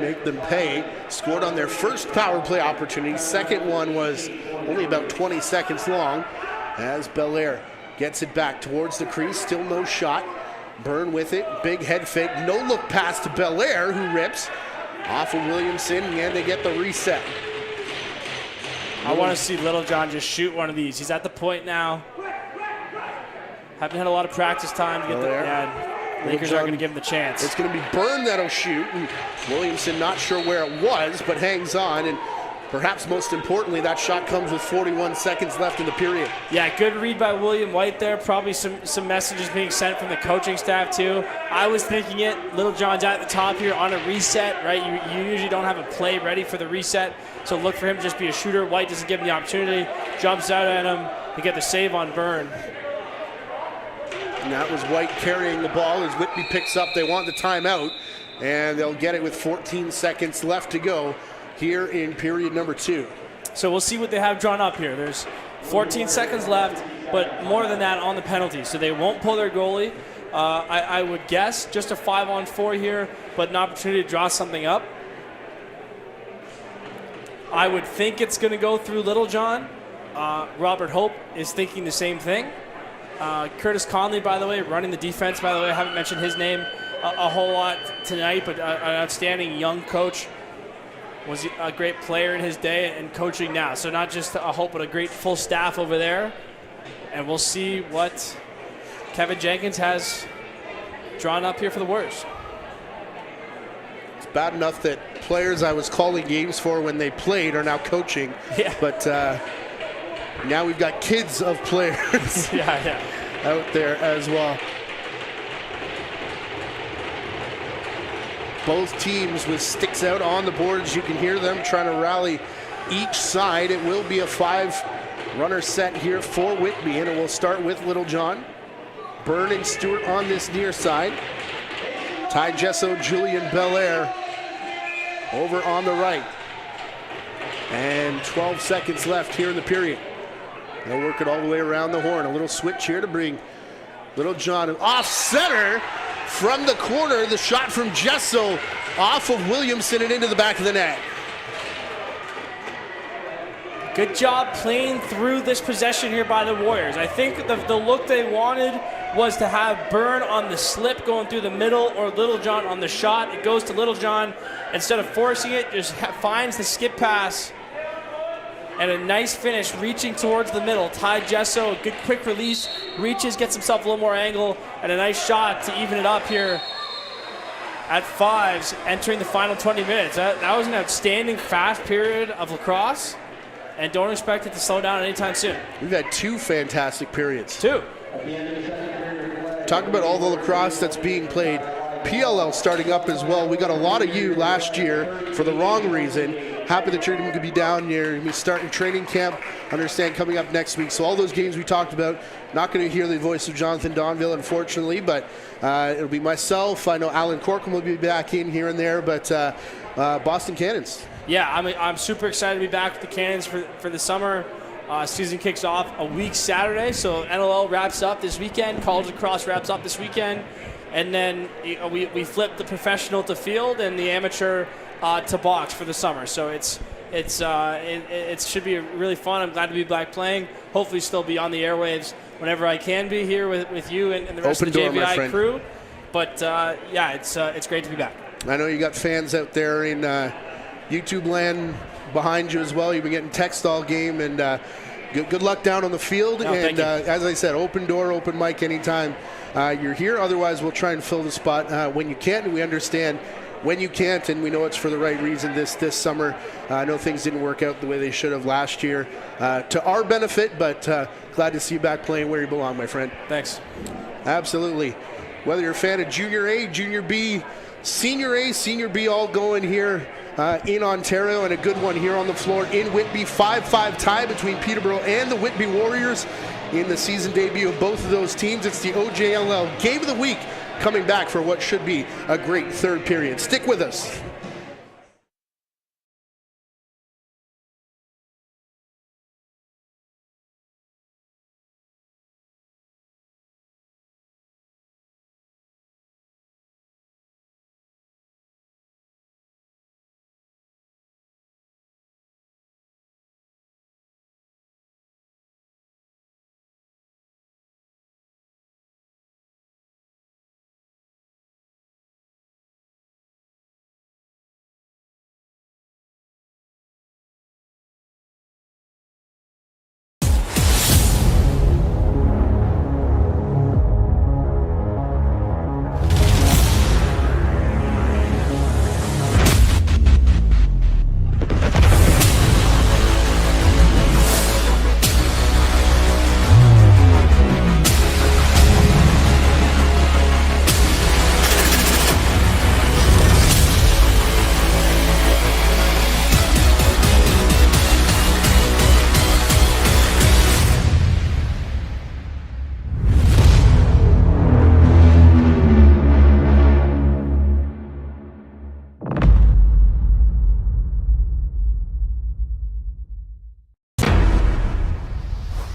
make them pay. Scored on their first power play opportunity. Second one was only about 20 seconds long as Belair gets it back towards the crease. Still no shot. Byrne with it. Big head fake. No look pass to Belair, who rips off of Williamson, and they get the reset. I want to see Littlejohn just shoot one of these. He's at the point now. Haven't had a lot of practice time to get the... Lakers aren't going to give him the chance. It's going to be Byrne that'll shoot. And Williamson not sure where it was, but hangs on. And perhaps most importantly, that shot comes with 41 seconds left in the period. Yeah, good read by William White there. Probably some messages being sent from the coaching staff too. I was thinking it. Littlejohn's at the top here on a reset, right? You usually don't have a play ready for the reset, so look for him to just be a shooter. White doesn't give him the opportunity. Jumps out at him to get the save on Byrne. And that was White carrying the ball as Whitby picks up. They want the timeout, and they'll get it with 14 seconds left to go here in period number 2. So we'll see what they have drawn up here. There's 14 seconds left, but more than that on the penalty. So they won't pull their goalie. I would guess just a 5-on-4 here, but an opportunity to draw something up. I would think it's going to go through Littlejohn. Robert Hope is thinking the same thing. Curtis Conley, by the way, running the defense, by the way. I haven't mentioned his name a whole lot tonight, but an outstanding young coach. Was a great player in his day and coaching now. So not just a Hope, but a great full staff over there. And we'll see what Kevin Jenkins has drawn up here for the Warriors. It's bad enough that players I was calling games for when they played are now coaching. Yeah. But now we've got kids of players out there as well. Both teams with sticks out on the boards. You can hear them trying to rally each side. It will be a 5-runner set here for Whitby, and it will start with Littlejohn. Byrne and Stewart on this near side. Ty Jesso, Julian Belair over on the right. And 12 seconds left here in the period. They'll work it all the way around the horn. A little switch here to bring Littlejohn off center from the corner. The shot from Jesso off of Williamson and into the back of the net. Good job playing through this possession here by the Warriors. I think the look they wanted was to have Byrne on the slip going through the middle or Littlejohn on the shot. It goes to Littlejohn. Instead of forcing it, just finds the skip pass. And a nice finish reaching towards the middle. Ty Jesso, a good quick release, reaches, gets himself a little more angle, and a nice shot to even it up here at 5s, entering the final 20 minutes. That was an outstanding fast period of lacrosse, and don't expect it to slow down anytime soon. We've had 2 fantastic periods. 2. Talk about all the lacrosse that's being played. PLL starting up as well. We got a lot of you last year for the wrong reason. Happy that you're going to be down here. You're going to be starting training camp, understand, coming up next week. So all those games we talked about, not going to hear the voice of Jonathan Donville, unfortunately, but it'll be myself. I know Alan Corcoran will be back in here and there, but Boston Cannons. Yeah, I'm super excited to be back with the Cannons for the summer. Season kicks off a week Saturday, so NLL wraps up this weekend. College lacrosse wraps up this weekend. And then we flip the professional to field and the amateur to box for the summer. So it should be really fun. I'm glad to be back playing. Hopefully still be on the airwaves whenever I can be here with you and the rest Open of the door, my JVI friend. crew. But yeah, it's great to be back. I know you got fans out there in YouTube land behind you as well. You've been getting text all game, and good luck down on the field. No, and thank you. as I said, open door, open mic anytime you're here. Otherwise, we'll try and fill the spot when you can. And we understand when you can't, and we know it's for the right reason this summer. I know things didn't work out the way they should have last year to our benefit, but glad to see you back playing where you belong, my friend. Thanks. Absolutely. Whether you're a fan of Junior A, Junior B, Senior A, Senior B, all going here in Ontario, and a good one here on the floor in Whitby. 5-5 tie between Peterborough and the Whitby Warriors in the season debut of both of those teams. It's the OJLL Game of the Week coming back for what should be a great third period. Stick with us.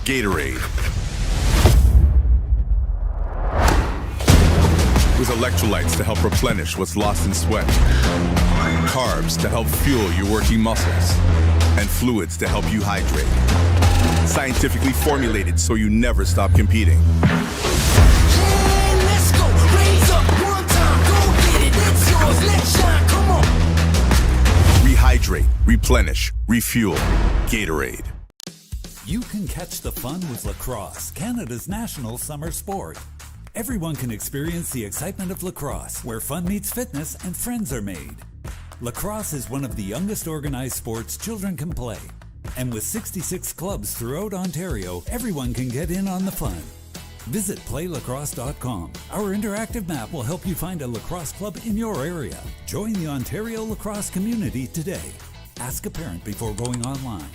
Gatorade. With electrolytes to help replenish what's lost in sweat, carbs to help fuel your working muscles, and fluids to help you hydrate. Scientifically formulated so you never stop competing. Hey, let's go. Raise up one time. Go get it. It's yours. Let's shine. Come on. Rehydrate, replenish, refuel. Gatorade. You can catch the fun with lacrosse, Canada's national summer sport. Everyone can experience the excitement of lacrosse, where fun meets fitness and friends are made. Lacrosse is one of the youngest organized sports children can play. And with 66 clubs throughout Ontario, everyone can get in on the fun. Visit playlacrosse.com. Our interactive map will help you find a lacrosse club in your area. Join the Ontario lacrosse community today. Ask a parent before going online.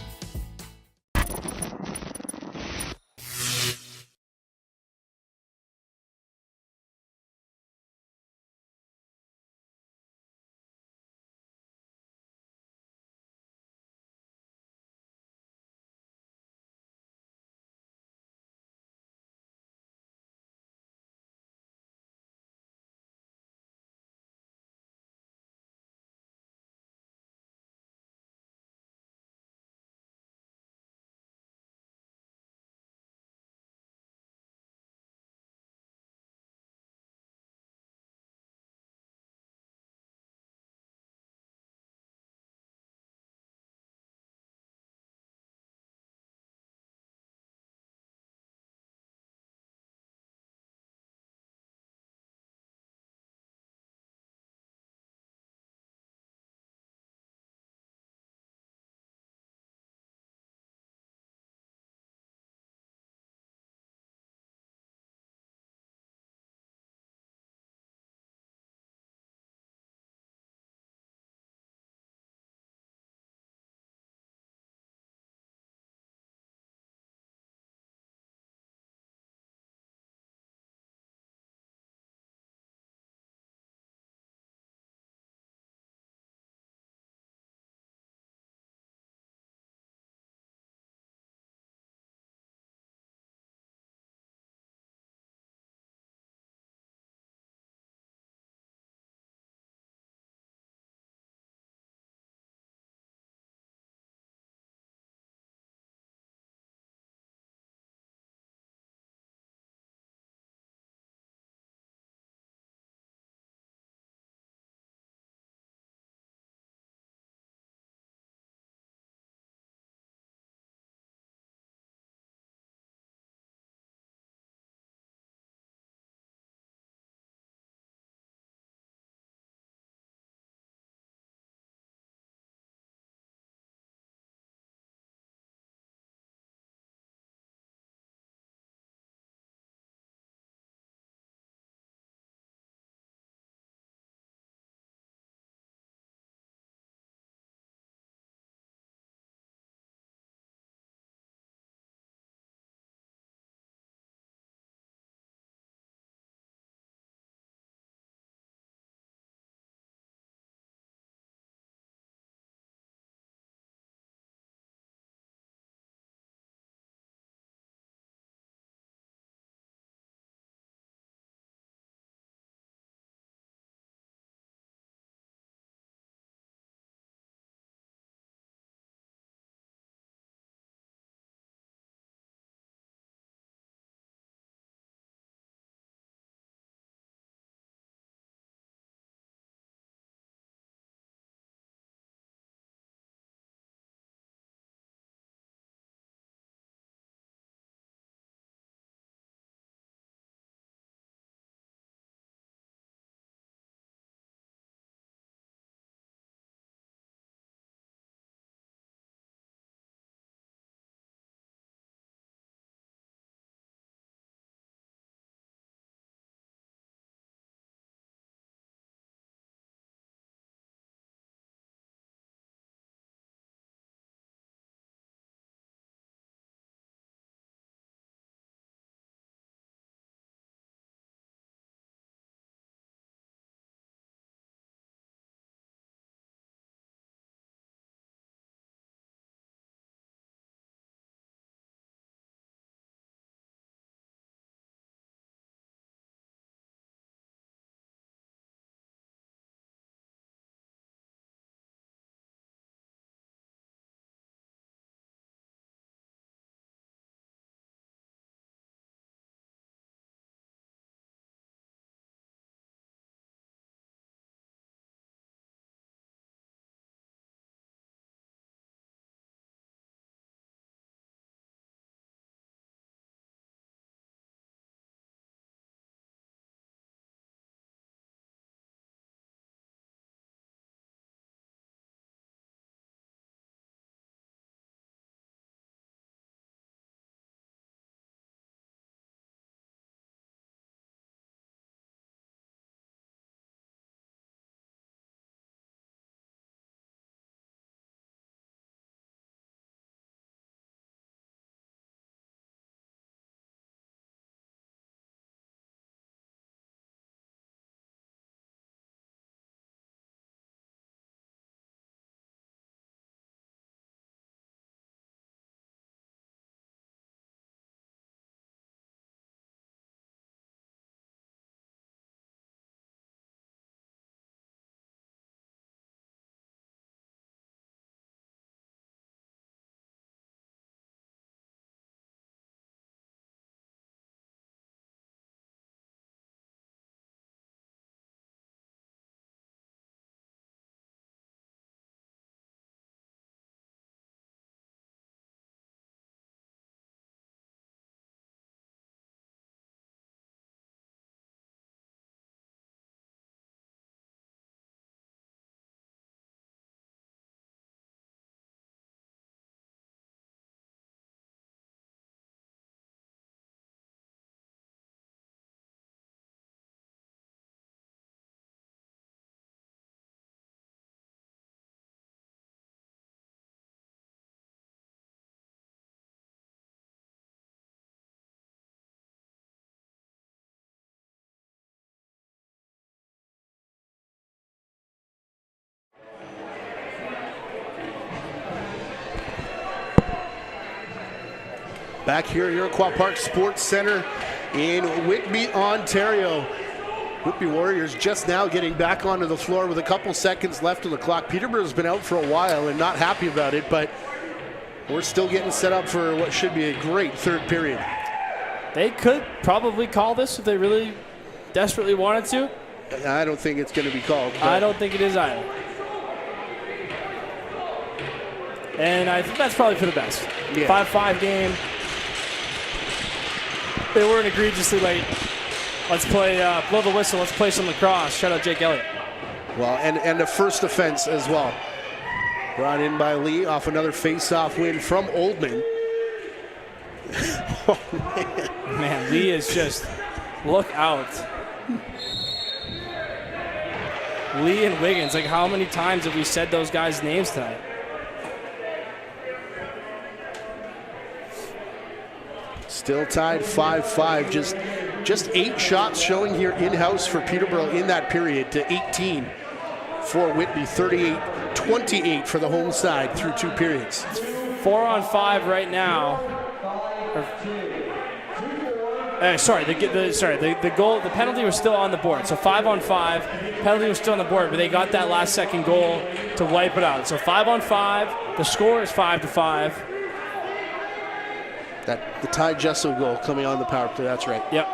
Back here at Iroquois Park Sports Center in Whitby, Ontario. Whitby Warriors just now getting back onto the floor with a couple seconds left on the clock. Peterborough's been out for a while and not happy about it, but we're still getting set up for what should be a great third period. They could probably call this if they really desperately wanted to. I don't think it's going to be called. I don't think it is either. And I think that's probably for the best. Yeah. 5-5 game. They weren't egregiously late. Let's play, blow the whistle. Let's play some lacrosse. Shout out Jake Elliott. Well, and the first offense as well. Brought in by Lee off another face-off win from Oldman. Oh, Man, Lee is just, look out. Lee and Wiggins, like how many times have we said those guys' names tonight? Still tied 5-5. Just 8 shots showing here in-house for Peterborough in that period to 18 for Whitby. 38-28 for the home side through 2 periods. 4-on-5 right now. The goal, the penalty was still on the board. So 5-on-5, penalty was still on the board, but they got that last second goal to wipe it out. So 5-on-5, the score is 5-5. The Ty Jesso goal coming on the power play, that's right. Yep.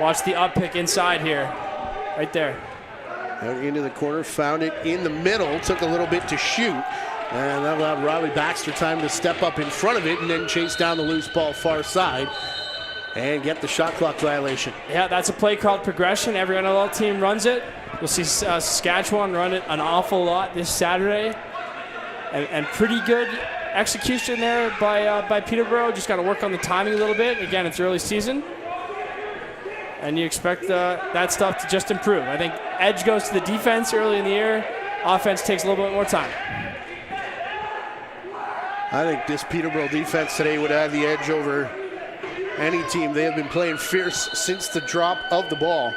Watch the up pick inside here. Right there. Out into the corner, found it in the middle, took a little bit to shoot. And that allowed Riley Baxter time to step up in front of it and then chase down the loose ball far side and get the shot clock violation. Yeah, that's a play called progression. Every NLL team runs it. We'll see Saskatchewan run it an awful lot this Saturday. And pretty good execution there by Peterborough. Just got to work on the timing a little bit. Again, it's early season. And you expect that stuff to just improve. I think edge goes to the defense early in the year. Offense takes a little bit more time. I think this Peterborough defense today would have the edge over any team. They have been playing fierce since the drop of the ball.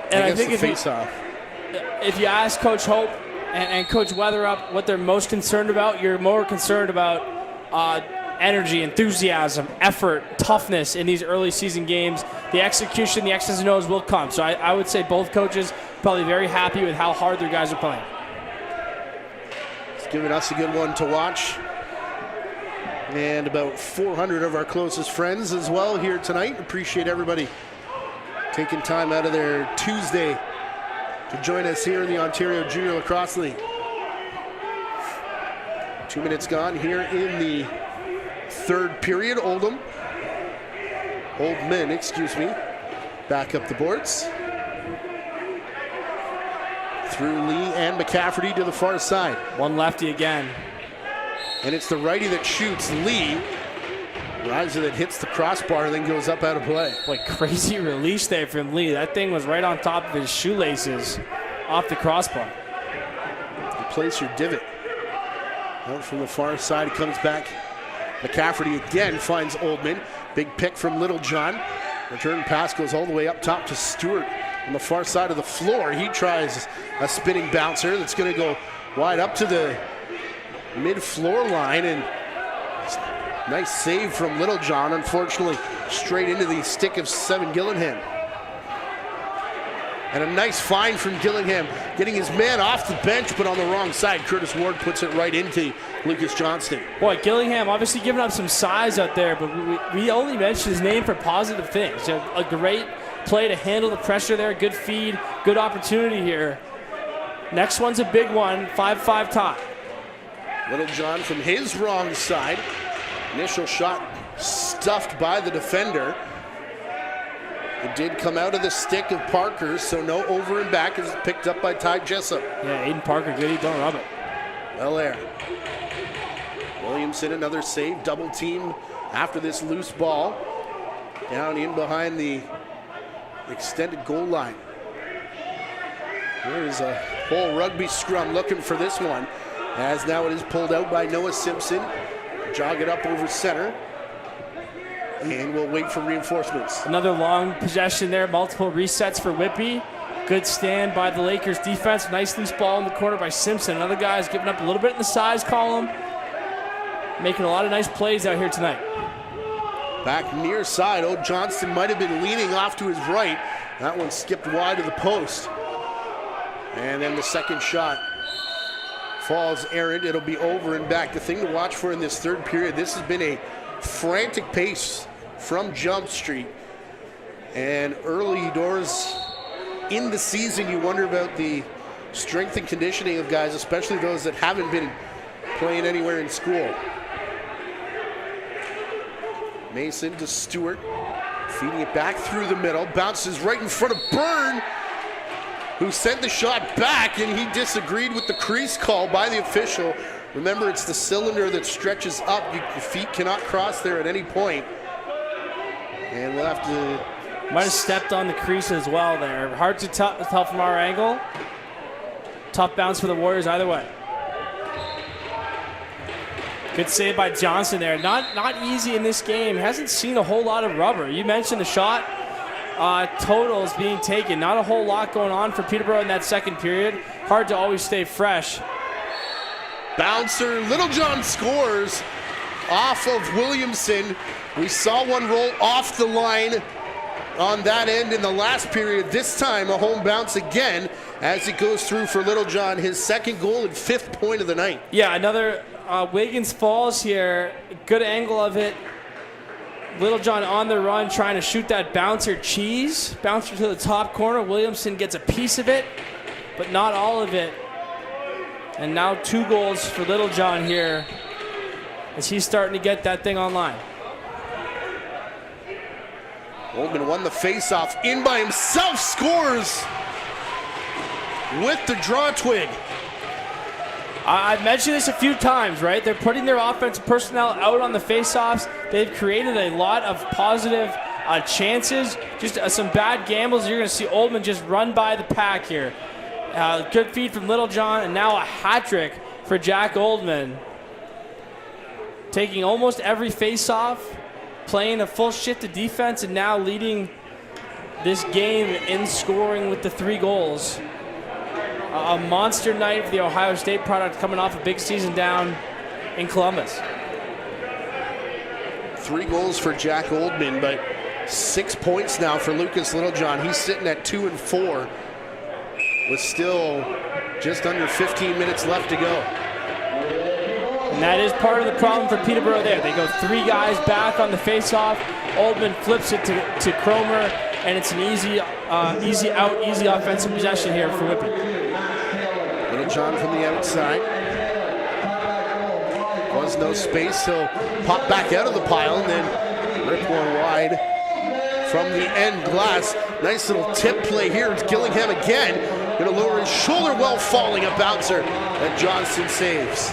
And I think if you ask Coach Hope and Coach Weatherup what they're most concerned about, you're more concerned about energy, enthusiasm, effort, toughness in these early season games. The execution, the X's and O's will come. So I would say both coaches probably very happy with how hard their guys are playing. Giving us a good one to watch. And about 400 of our closest friends as well here tonight. Appreciate everybody taking time out of their Tuesday to join us here in the Ontario Junior Lacrosse League. 2 minutes gone here in the third period. Oldman, back up the boards. Through Lee and McCafferty to the far side. One lefty again. And it's the righty that shoots. Lee rises that hits the crossbar and then goes up out of play. Boy, crazy release there from Lee. That thing was right on top of his shoelaces off the crossbar. Replace your divot. Out from the far side, he comes back. McCafferty again finds Oldman. Big pick from Littlejohn. Return pass goes all the way up top to Stewart on the far side of the floor. He tries a spinning bouncer that's going to go wide up to the mid-floor line, and nice save from Littlejohn. Unfortunately, straight into the stick of 7 Gillingham. And a nice find from Gillingham, getting his man off the bench, but on the wrong side. Curtis Ward puts it right into Lucas Johnston. Boy, Gillingham obviously giving up some size out there, but we only mentioned his name for positive things. A great play to handle the pressure there, good feed, good opportunity here. Next one's a big one, 5-5 tie. Littlejohn from his wrong side. Initial shot stuffed by the defender. It did come out of the stick of Parker, so no over and back as picked up by Ty Jessup. Yeah, Aiden Parker, good, he don't rub it. Well there. Williamson, another save, double team after this loose ball. Down in behind the extended goal line. There's a whole rugby scrum looking for this one, as now it is pulled out by Noah Simpson. Jog it up over center. And we'll wait for reinforcements. Another long possession there, multiple resets for Whitby. Good stand by the Lakers defense. Nice loose ball in the corner by Simpson. Another guy's giving up a little bit in the size column. making a lot of nice plays out here tonight. Back near side. Oh, Johnston might have been leaning off to his right. That one skipped wide of the post. And then the second shot falls errant. It'll be over and back. The thing to watch for in this third period, this has been a frantic pace from Jump Street. And early doors in the season, you wonder about the strength and conditioning of guys, especially those that haven't been playing anywhere in school. Mason to Stewart, feeding it back through the middle, bounces right in front of Byrne, who sent the shot back, and he disagreed with the crease call by the official. Remember, it's the cylinder that stretches up. Your feet cannot cross there at any point. And we'll have to... Might have stepped on the crease as well there. Hard to tell from our angle. Tough bounce for the Warriors either way. Good save by Johnson there. Not easy in this game. Hasn't seen a whole lot of rubber. You mentioned the shot totals being taken. Not a whole lot going on for Peterborough in that second period. Hard to always stay fresh. Bouncer, Littlejohn scores off of Williamson. We saw one roll off the line on that end in the last period. This time a home bounce again as it goes through for Littlejohn, his second goal and 5th point of the night. Yeah, another Wiggins falls here. Good angle of it. Littlejohn on the run trying to shoot that bouncer Bouncer to the top corner. Williamson gets a piece of it, but not all of it. And now 2 goals for Littlejohn here as he's starting to get that thing online. Oldman won the face-off, in by himself, scores with the draw twig. I've mentioned this a few times, right? They're putting their offensive personnel out on the face-offs. They've created a lot of positive chances. Just some bad gambles. You're going to see Oldman just run by the pack here. Good feed from Littlejohn, and now a hat trick for Jack Oldman. Taking almost every face-off, playing a full shift of defense, and now leading this game in scoring with the 3 goals. A monster night for the Ohio State product coming off a big season down in Columbus. 3 goals for Jack Oldman, but 6 points now for Lucas Littlejohn. He's sitting at 2 and 4 with still just under 15 minutes left to go. And that is part of the problem for Peterborough there. They go 3 guys back on the face-off. Oldman flips it to Cromer, and it's an easy out, easy offensive possession here for Whitby. Littlejohn from the outside. Was no space, he'll pop back out of the pile and then rip one wide from the end glass. Nice little tip play here. It's Gillingham again. Gonna lower his shoulder, well falling, a bouncer that Johnston saves.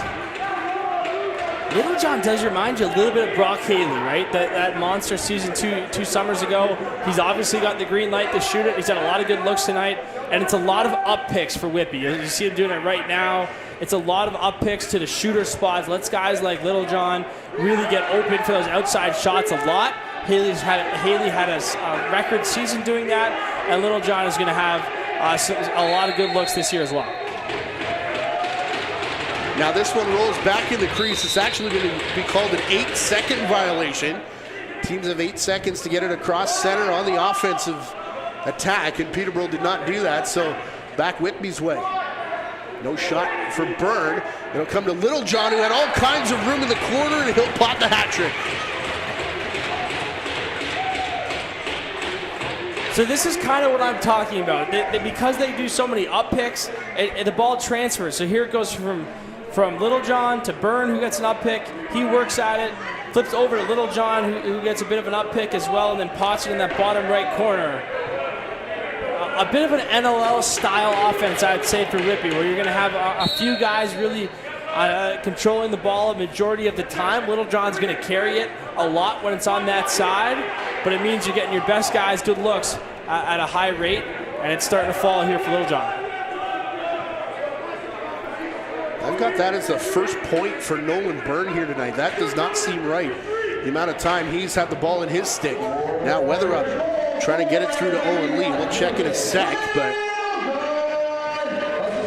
Littlejohn does remind you a little bit of Brock Haley, right? That monster season two summers ago. He's obviously got the green light to shoot it. He's had a lot of good looks tonight, and it's a lot of up picks for Whitby. You see him doing it right now. It's a lot of up picks to the shooter spots. Lets guys like Littlejohn really get open for those outside shots a lot. Haley had a record season doing that, and Littlejohn is going to have a lot of good looks this year as well. Now this one rolls back in the crease. It's actually going to be called an 8-second violation. Teams have 8 seconds to get it across center on the offensive attack, and Peterborough did not do that, so back Whitby's way. No shot for Byrne. It'll come to Littlejohn, who had all kinds of room in the corner, and he'll pot the hat trick. So this is kind of what I'm talking about. Because they do so many up picks, the ball transfers. So here it goes from Littlejohn to Byrne, who gets an up pick. He works at it, flips over to Littlejohn, who gets a bit of an up pick as well, and then pots it in that bottom right corner. A bit of an NLL style offense, I'd say, for Whitby, where you're going to have a few guys really controlling the ball a majority of the time. Littlejohn's going to carry it a lot when it's on that side, but it means you're getting your best guys good looks at a high rate, and it's starting to fall here for Littlejohn. I've got that as the first point for Nolan Byrne here tonight. That does not seem right. The amount of time he's had the ball in his stick. Now Weatherup trying to get it through to Owen Lee. We'll check in a sec, but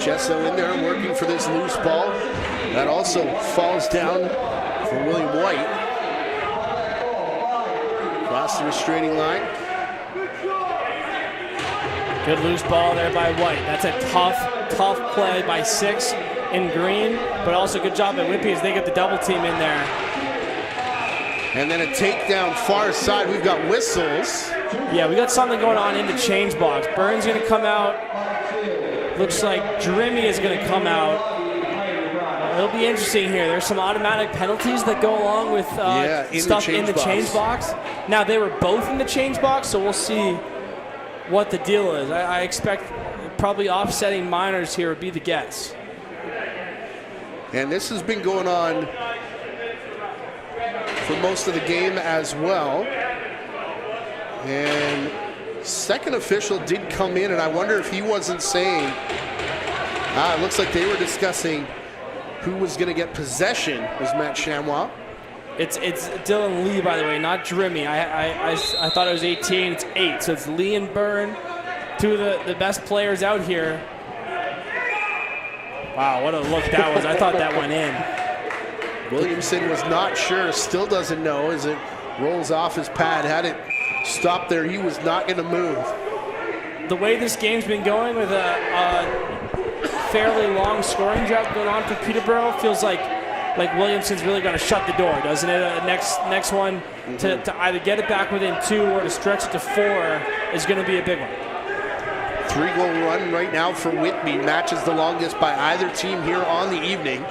Chesso in there working for this loose ball. That also falls down for William White. Across the restraining line. Good loose ball there by White. That's a tough play by 6 in green, but also good job by Whitby as they get the double team in there. And then a takedown far side. We've got whistles. Yeah, we got something going on in the change box. Burns going to come out. Looks like Drimmy is going to come out. It'll be interesting here. There's some automatic penalties that go along with stuff in the change box. Now, they were both in the change box, so we'll see what the deal is. I expect probably offsetting minors here would be the guess. And this has been going on for most of the game as well. And second official did come in, and I wonder if he wasn't saying, it looks like they were discussing who was going to get possession. Was Matt Chamois. It's Dylan Lee, by the way, not Drimmy. I thought it was 18. It's 8. So it's Lee and Byrne, two of the best players out here. Wow, what a look that was. I thought that went in. Williamson was not sure, still doesn't know as it rolls off his pad. Had it stopped there, he was not going to move. The way this game's been going with a fairly long scoring drought going on for Peterborough, feels like Williamson's really going to shut the door, doesn't it? Next one to either get it back within 2 or to stretch it to 4 is going to be a big one. 3-goal run right now for Whitby. Matches the longest by either team here on the evening.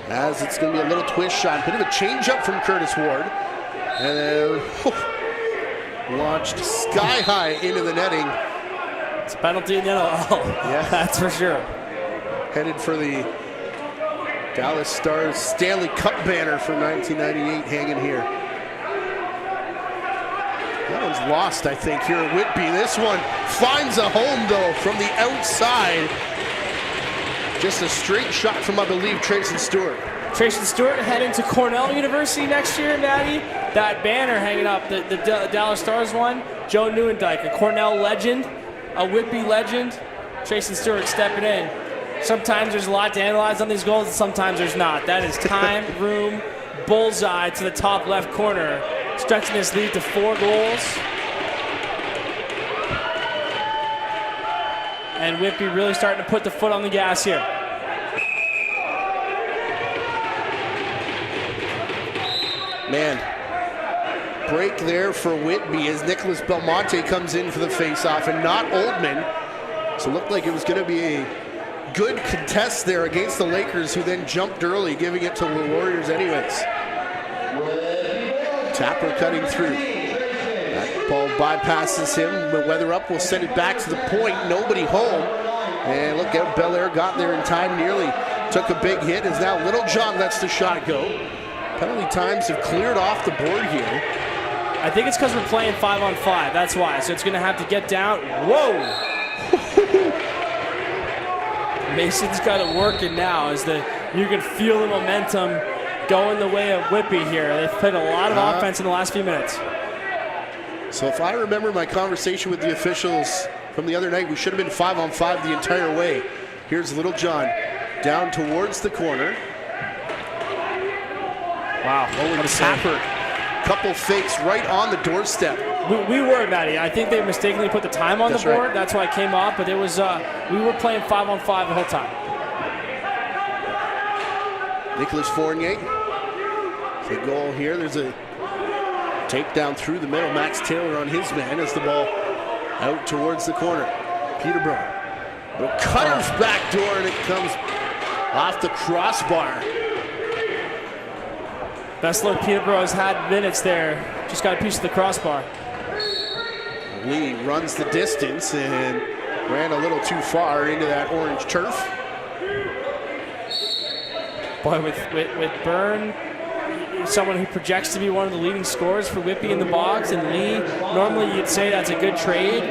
As it's going to be a little twist shot. Bit of a change up from Curtis Ward. And then launched sky high into the netting. It's a penalty in the NLL. Yeah, that's for sure. Headed for the Dallas Stars Stanley Cup banner from 1998 hanging here. That one's lost, I think, here at Whitby. This one finds a home, though, from the outside. Just a straight shot from, I believe, Trayson Stewart. Trayson Stewart heading to Cornell University next year, Maddie. That banner hanging up, the Dallas Stars one. Joe Neuendijk, a Cornell legend, a Whitby legend. Trayson Stewart stepping in. Sometimes there's a lot to analyze on these goals, and sometimes there's not. That is time, room, bullseye to the top left corner, stretching this lead to 4 goals. And Whitby really starting to put the foot on the gas here. Man, break there for Whitby as Nicholas Belmonte comes in for the face-off and not Oldman. So it looked like it was going to be a good contest there against the Lakers, who then jumped early, giving it to the Warriors anyways. Tapper cutting through. That ball bypasses him, but Weatherup will send it back to the point. Nobody home. And look out, Belair got there in time, nearly took a big hit, as now Little John lets the shot go. Penalty times have cleared off the board here. I think it's because we're playing 5-on-5, that's why. So it's going to have to get down. Whoa! Mason's got it working now as you can feel the momentum going the way of Whitby here. They've played a lot of offense in the last few minutes. So if I remember my conversation with the officials from the other night, we should have been 5-on-5 the entire way. Here's Little John down towards the corner. Wow, what a Tapper. Couple fakes right on the doorstep. We were, Matty. I think they mistakenly put the time on the board. Right. That's why it came off. But it was we were playing 5-on-5 the whole time. Nicholas Fournier. The goal here. There's a takedown through the middle. Max Taylor on his man as the ball out towards the corner. Peterborough. The cutter's back door, and it comes off the crossbar. Best look Peterborough has had minutes there. Just got a piece of the crossbar. Lee runs the distance and ran a little too far into that orange turf. Boy, with Byrne, someone who projects to be one of the leading scorers for Whitby in the box, and Lee, normally you'd say that's a good trade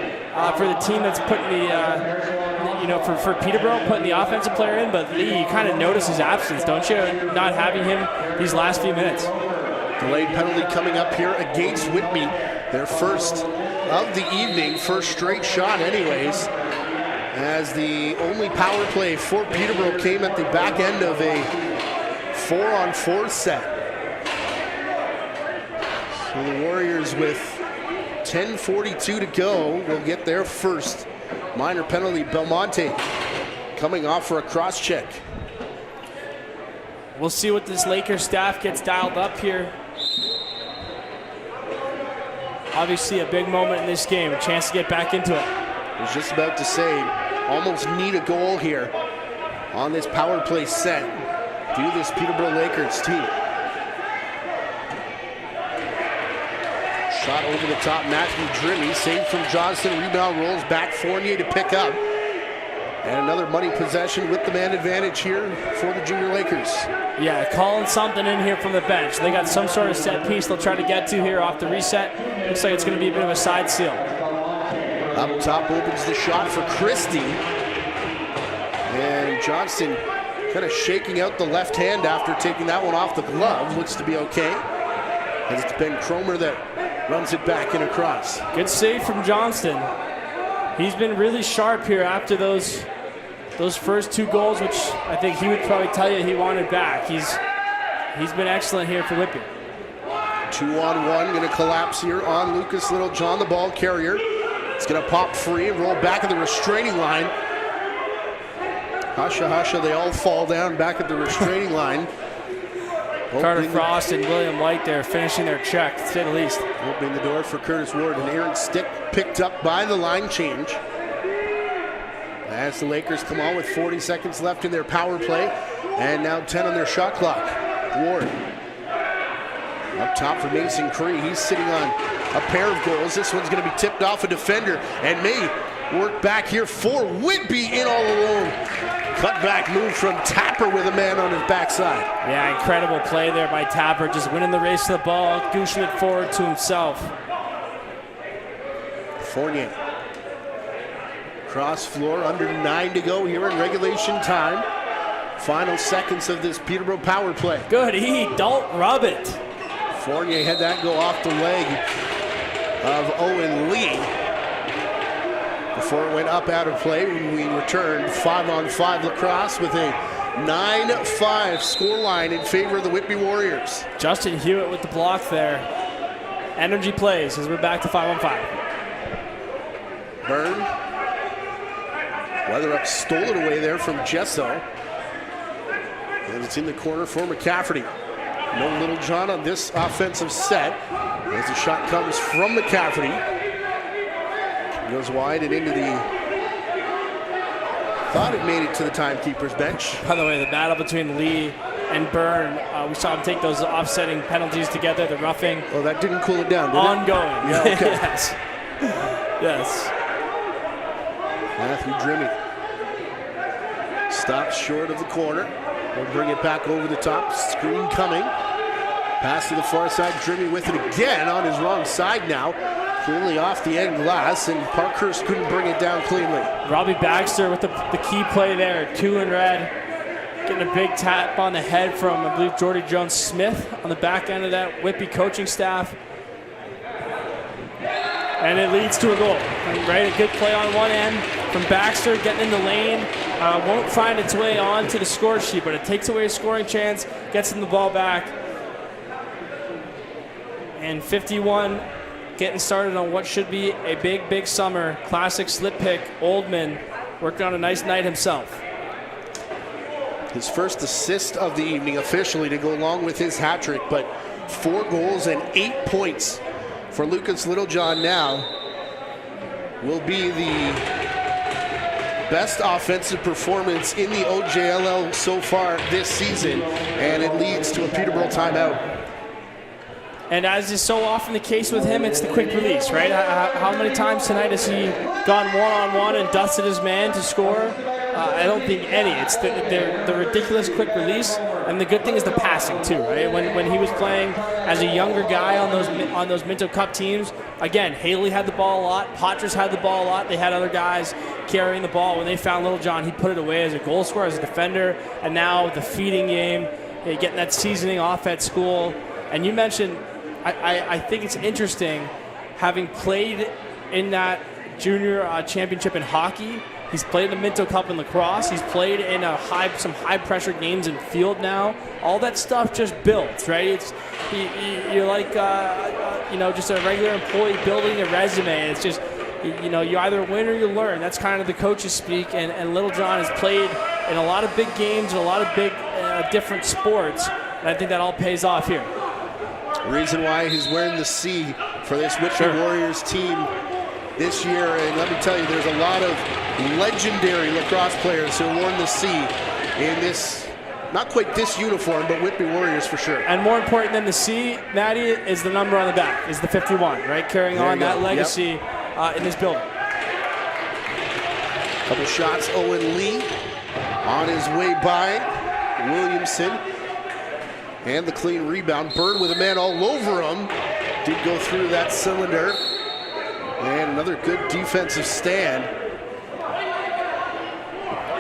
for the team that's putting the, for Peterborough, putting the offensive player in, but Lee, you kind of notice his absence, don't you? Not having him these last few minutes. Delayed penalty coming up here against Whitby. Their first of the evening, first straight shot anyways, as the only power play for Peterborough came at the back end of a 4-on-4 set. So the Warriors with 10:42 to go will get their first minor penalty. Belmonte coming off for a cross check. We'll see what this Lakers staff gets dialed up here. Obviously a big moment in this game, a chance to get back into it. I was just about to say, almost need a goal here on this power play set. Do this Peterborough Lakers team. Shot over the top, Matthew Drimmy, saved from Johnston, rebound rolls back, Fournier to pick up. And another money possession with the man advantage here for the Junior Lakers. Yeah, calling something in here from the bench. They got some sort of set piece they'll try to get to here off the reset. Looks like it's going to be a bit of a side seal. Up top opens the shot for Christie. And Johnston kind of shaking out the left hand after taking that one off the glove. Looks to be okay. And it's Ben Cromer that runs it back and across. Good save from Johnston. He's been really sharp here after those first two goals, which I think he would probably tell you he wanted back. He's been excellent here for Whitby. 2-on-1, going to collapse here on Lucas Littlejohn, the ball carrier. It's going to pop free and roll back at the restraining line. Husha, they all fall down back at the restraining line. Carter Frost and William White there finishing their check, to say the least. Opening the door for Curtis Ward, and Aaron Stick picked up by the line change. As the Lakers come on with 40 seconds left in their power play, and now 10 on their shot clock. Ward up top for Mason Cree. He's sitting on a pair of goals. This one's going to be tipped off a defender, and may work back here for Whitby in all alone. Cutback move from Tapper with a man on his backside. Yeah, incredible play there by Tapper, just winning the race to the ball, gooshing it forward to himself. Fournier. Cross floor, under 9 to go here in regulation time. Final seconds of this Peterborough power play. Good E, don't rub it. Fournier had that go off the leg of Owen Lee before it went up out of play. When we returned 5-on-5 lacrosse with a 9-5 scoreline in favor of the Whitby Warriors. Justin Hewitt with the block there. Energy plays as we're back to 5-on-5. Byrne. Weatherup stole it away there from Jesso. And it's in the corner for McCafferty. No Littlejohn on this offensive set. As the shot comes from McCafferty. Goes wide and into the... Thought it made it to the timekeeper's bench. By the way, the battle between Lee and Byrne, we saw him take those offsetting penalties together, the roughing. Oh, that didn't cool it down, did ongoing. it? Yeah, okay. Yes. Yes. Matthew Drimmy stops short of the corner. We'll bring it back over the top. Screen coming. Pass to the far side. Drimmy with it again on his wrong side now. Clearly off the end glass, and Parkhurst couldn't bring it down cleanly. Robbie Baxter with the key play there. 2 in red. Getting a big tap on the head from, I believe, Jordy Jones-Smith on the back end of that Whitby coaching staff. And it leads to a goal. Right, a good play on one end from Baxter, getting in the lane. Won't find its way onto the score sheet, but it takes away a scoring chance, gets him the ball back. And 51 getting started on what should be a big, big summer. Classic slip pick, Oldman, working on a nice night himself. His first assist of the evening officially to go along with his hat trick, but 4 goals and 8 points for Lucas Littlejohn now will be the best offensive performance in the OJLL so far this season, and it leads to a Peterborough timeout. And as is so often the case with him, it's the quick release, right? How many times tonight has he gone one-on-one and dusted his man to score? I don't think any. It's the ridiculous quick release, and the good thing is the passing too, right? When he was playing as a younger guy on those Minto Cup teams, again, Haley had the ball a lot, Potters had the ball a lot. They had other guys carrying the ball. When they found Littlejohn, he put it away as a goal scorer, as a defender, and now the feeding game, getting that seasoning off at school. And you mentioned, I think it's interesting, having played in that junior championship in hockey. He's played in the Minto Cup in lacrosse. He's played in some high-pressure games in field now. All that stuff just builds, right? You're like just a regular employee building a resume. It's just, you either win or you learn. That's kind of the coaches speak. And Little John has played in a lot of big games, in a lot of big different sports. And I think that all pays off here. Reason why he's wearing the C for this Whitby Warriors team this year. And let me tell you, there's a lot of legendary lacrosse players who have worn the C in this, not quite this uniform, but Whitby Warriors for sure. And more important than the C, Maddie, is the number on the back, is the 51, right? Carrying on that legacy in this building. Couple shots, Owen Lee on his way by Williamson. And the clean rebound. Bird with a man all over him. Did go through that cylinder. And another good defensive stand.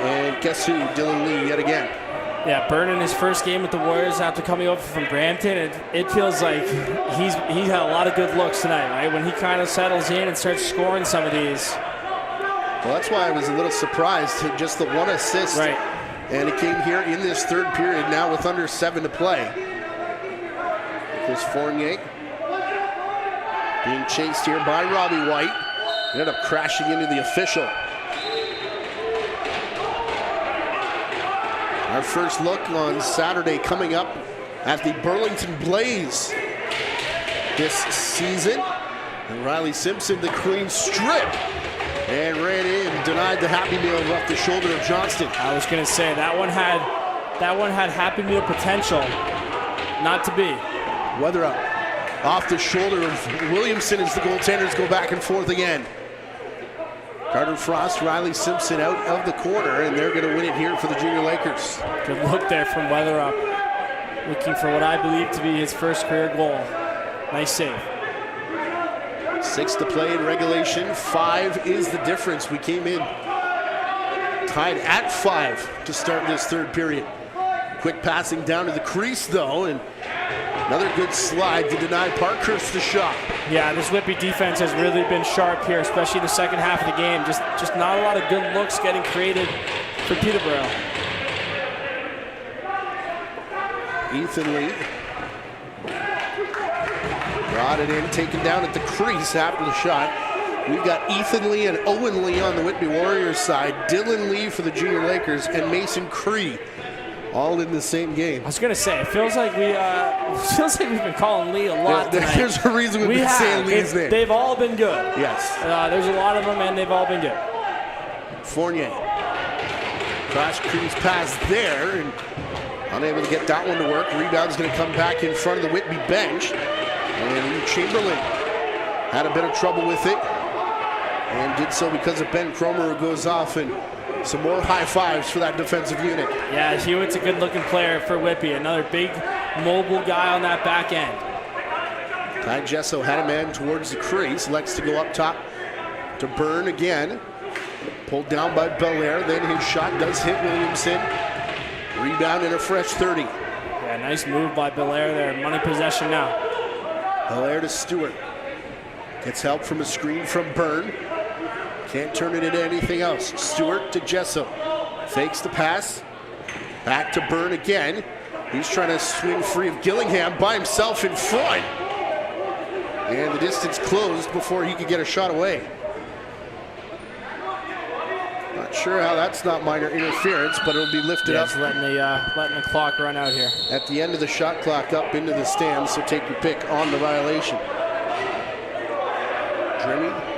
And guess who? Dylan Lee yet again. Yeah, Bird in his first game with the Warriors after coming over from Brampton. It feels like he's had a lot of good looks tonight, right? When he kind of settles in and starts scoring some of these. Well, that's why I was a little surprised. Just the one assist. Right. And it came here in this third period now with under 7 to play. Chris Fournier being chased here by Robbie White. Ended up crashing into the official. Our first look on Saturday coming up at the Burlington Blaze this season. And Riley Simpson, the clean strip. And ran in, denied the Happy Meal off the shoulder of Johnston. I was gonna say that one had Happy Meal potential, not to be. Weather up off the shoulder of Williamson as the goaltenders go back and forth again. Carter Frost, Riley Simpson out of the corner, and they're going to win it here for the Junior Lakers. Good look there from Weatherup, looking for what I believe to be his first career goal. Nice save. 6 to play in regulation. 5 is the difference. We came in tied at 5 to start this third period. Quick passing down to the crease, though, and another good slide to deny Parkhurst the shot. Yeah, this Whitby defense has really been sharp here, especially in the second half of the game. Just not a lot of good looks getting created for Peterborough. Ethan Lee brought it in, taken down at the crease after the shot. We've got Ethan Lee and Owen Lee on the Whitby Warriors side, Dylan Lee for the Junior Lakers, and Mason Cree all in the same game. I was gonna say, it feels like we've been calling Lee a lot tonight. There's a reason we've been saying Lee's name. They've all been good. Yes. There's a lot of them, and they've all been good. Fournier. Cross crease pass there, and unable to get that one to work. Rebound's going to come back in front of the Whitby bench. And Chamberlain had a bit of trouble with it, and did so because of Ben Cromer, who goes off, and some more high fives for that defensive unit. Yeah, Hewitt's a good-looking player for Whitby. Another big, mobile guy on that back end. Ty Gesso had a man towards the crease. Likes to go up top to Byrne again. Pulled down by Belair. Then his shot does hit Williamson. Rebound and a fresh 30. Yeah, nice move by Belair there. Money possession now. Belair to Stewart. Gets help from a screen from Byrne. Can't turn it into anything else. Stewart to Gesso. Fakes the pass. Back to Byrne again. He's trying to swing free of Gillingham by himself in front. And the distance closed before he could get a shot away. Not sure how that's not minor interference, but it'll be lifted up. Just letting the clock run out here. At the end of the shot clock, up into the stands, so take your pick on the violation. Drimmy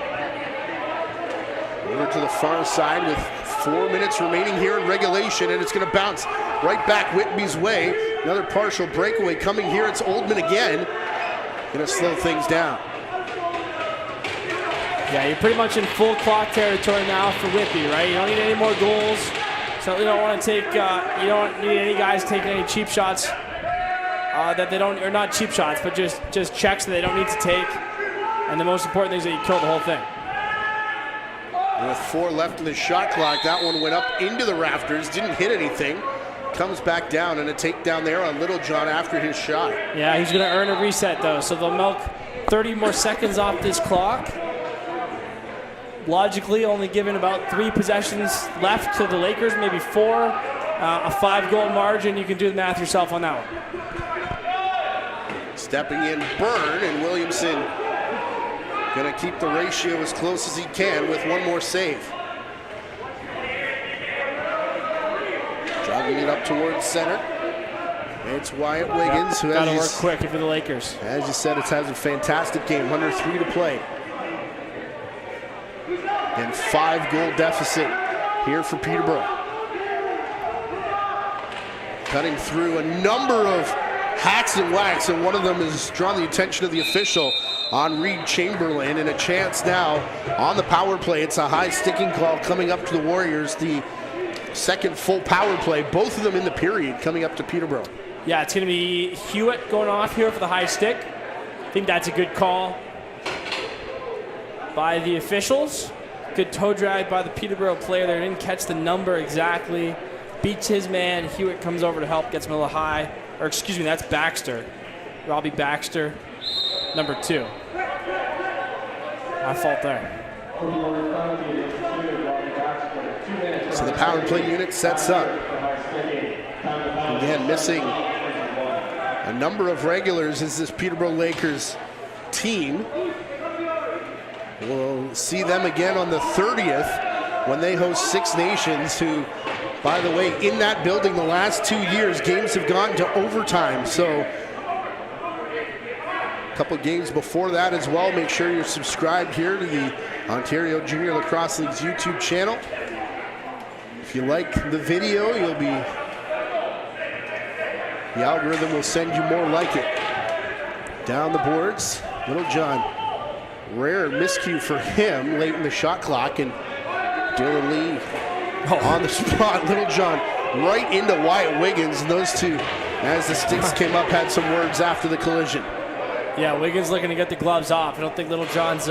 over to the far side with 4 minutes remaining here in regulation, and it's going to bounce right back Whitby's way. Another partial breakaway coming here. It's Oldman again. Going to slow things down. Yeah, you're pretty much in full clock territory now for Whitby, right? You don't need any more goals. Certainly don't want to take. You don't need any guys taking any cheap shots that they don't, or not cheap shots, but just checks that they don't need to take. And the most important thing is that you kill the whole thing. And with 4 left in the shot clock, that one went up into the rafters, didn't hit anything. Comes back down, and a takedown there on Littlejohn after his shot. Yeah, he's going to earn a reset, though, so they'll milk 30 more seconds off this clock. Logically, only given about 3 possessions left to the Lakers, maybe 4. A 5-goal margin. You can do the math yourself on that one. Stepping in, Byrne, and Williamson going to keep the ratio as close as he can with one more save. Driving it up towards center. It's Wyatt Wiggins, who Got to has, work quick for the Lakers. as you said, has a fantastic game. Under 3 to play. And 5-goal deficit here for Peterborough. Cutting through a number of hacks and whacks, and one of them has drawn the attention of the official on Reed Chamberlain, and a chance now on the power play. It's a high sticking call coming up to the Warriors, the second full power play, both of them in the period coming up to Peterborough. Yeah, it's going to be Hewitt going off here for the high stick. I think that's a good call by the officials. Good toe drag by the Peterborough player there. Didn't catch the number exactly. Beats his man. Hewitt comes over to help, gets him a little high. Or excuse me, that's Baxter. Robbie Baxter, number 2. My fault there. So the power play unit sets up. Again, missing a number of regulars is this Peterborough Lakers team. We'll see them again on the 30th when they host Six Nations, who, by the way, in that building the last 2 years, games have gone to overtime. So a couple games before that as well. Make sure you're subscribed here to the Ontario Junior Lacrosse League's YouTube channel. If you like the video, the algorithm will send you more like it. Down the boards, Little John. Rare miscue for him late in the shot clock, and Dylan Lee on the spot. Little John right into Wyatt Wiggins, and those two, as the sticks came up, had some words after the collision. Yeah, Wiggins looking to get the gloves off. I don't think Little John's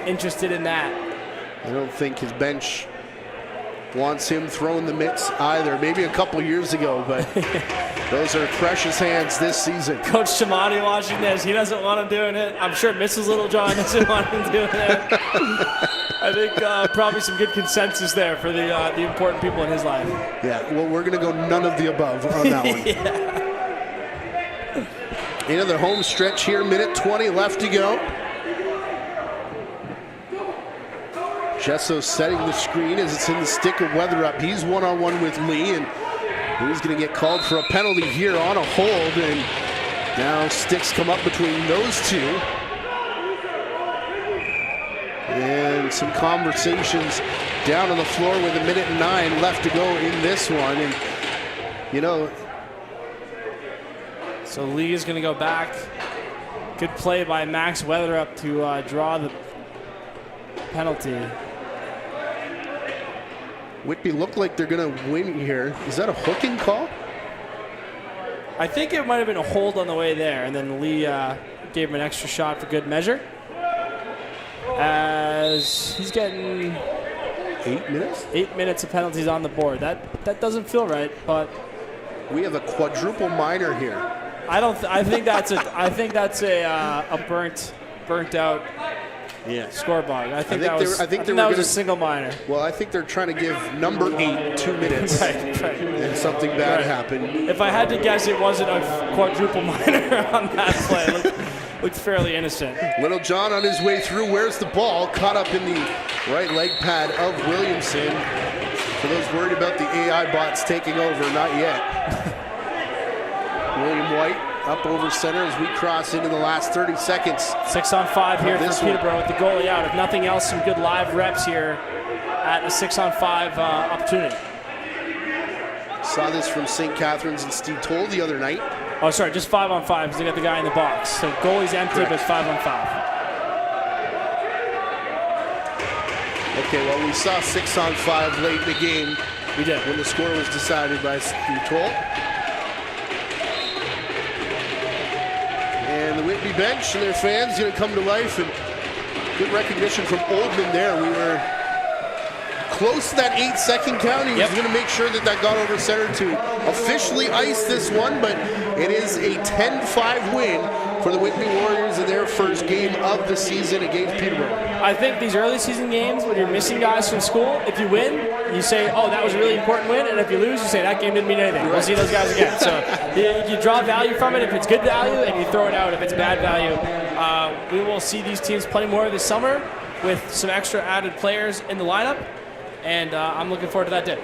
interested in that. I don't think his bench wants him throwing the mitts either. Maybe a couple years ago, but those are precious hands this season. Coach Shamani watching this. He doesn't want him doing it. I'm sure Mrs. Little John doesn't want him doing it. I think probably some good consensus there for the important people in his life. Yeah, well, we're going to go none of the above on that one. Yeah. Into the home stretch here, minute 20 left to go. Gesso setting the screen as it's in the stick of Weatherup. He's one-on-one with Lee, and he's going to get called for a penalty here on a hold, and now sticks come up between those two. And some conversations down on the floor with 1:09 left to go in this one. And, you know, so Lee is going to go back. Good play by Max Weatherup to draw the penalty. Whitby look like they're going to win here. Is that a hooking call? I think it might have been a hold on the way there, and then Lee gave him an extra shot for good measure. As he's getting 8 minutes? 8 minutes of penalties on the board. That doesn't feel right, but we have a quadruple minor here. I think that's a burnt out. Yeah. Scoreboard. I think that was a single minor. Well, I think they're trying to give number 8 2 minutes. Right. And something bad happened. If I had to guess, it wasn't a quadruple minor on that play. Looked fairly innocent. Little John on his way through. Where's the ball? Caught up in the right leg pad of Williamson. For those worried about the AI bots taking over, not yet. William White up over center as we cross into the last 30 seconds. 6-on-5 here for Peterborough with the goalie out. If nothing else, some good live reps here at a 6-on-5 opportunity. Saw this from St. Catharines and Steve Toll the other night. Oh, sorry, just 5-on-5 because they got the guy in the box. So goalie's empty, but 5-on-5. Okay, well, we saw 6-on-5 late in the game. We did. When the score was decided by Steve Toll. And the Whitby bench and their fans going to come to life, and good recognition from Oldman there. We were close to that 8-second count. He was going to make sure that got over center to officially ice this one, but it is a 10-5 win for the Whitby Warriors in their first game of the season against Peterborough? I think these early season games, when you're missing guys from school, if you win, you say, oh, that was a really important win. And if you lose, you say, that game didn't mean anything. We'll see those guys again. So you draw value from it if it's good value, and you throw it out if it's bad value. We will see these teams play more this summer with some extra added players in the lineup. And I'm looking forward to that day.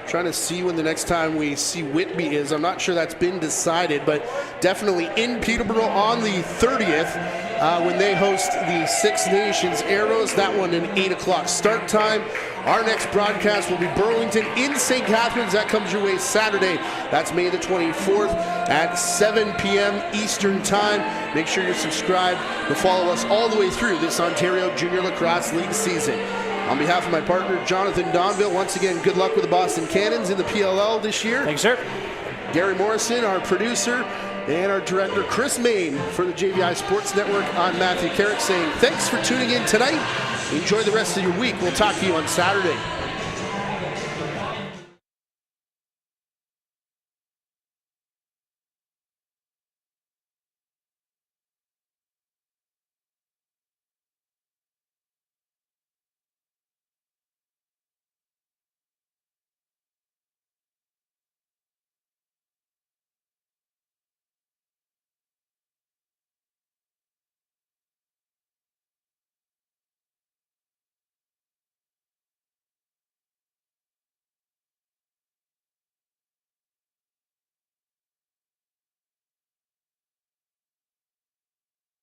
Trying to see when the next time we see Whitby is. I'm not sure that's been decided, but definitely in Peterborough on the 30th when they host the Six Nations Arrows. That one an 8 o'clock start time. Our next broadcast will be Burlington in St. Catharines. That comes your way Saturday. That's May the 24th at 7 p.m. Eastern Time. Make sure you're subscribed to follow us all the way through this Ontario Junior Lacrosse League season. On behalf of my partner, Jonathan Donville, once again, good luck with the Boston Cannons in the PLL this year. Thanks, sir. Gary Morrison, our producer, and our director, Chris Main, for the JVI Sports Network. I'm Matthew Carrick saying thanks for tuning in tonight. Enjoy the rest of your week. We'll talk to you on Saturday.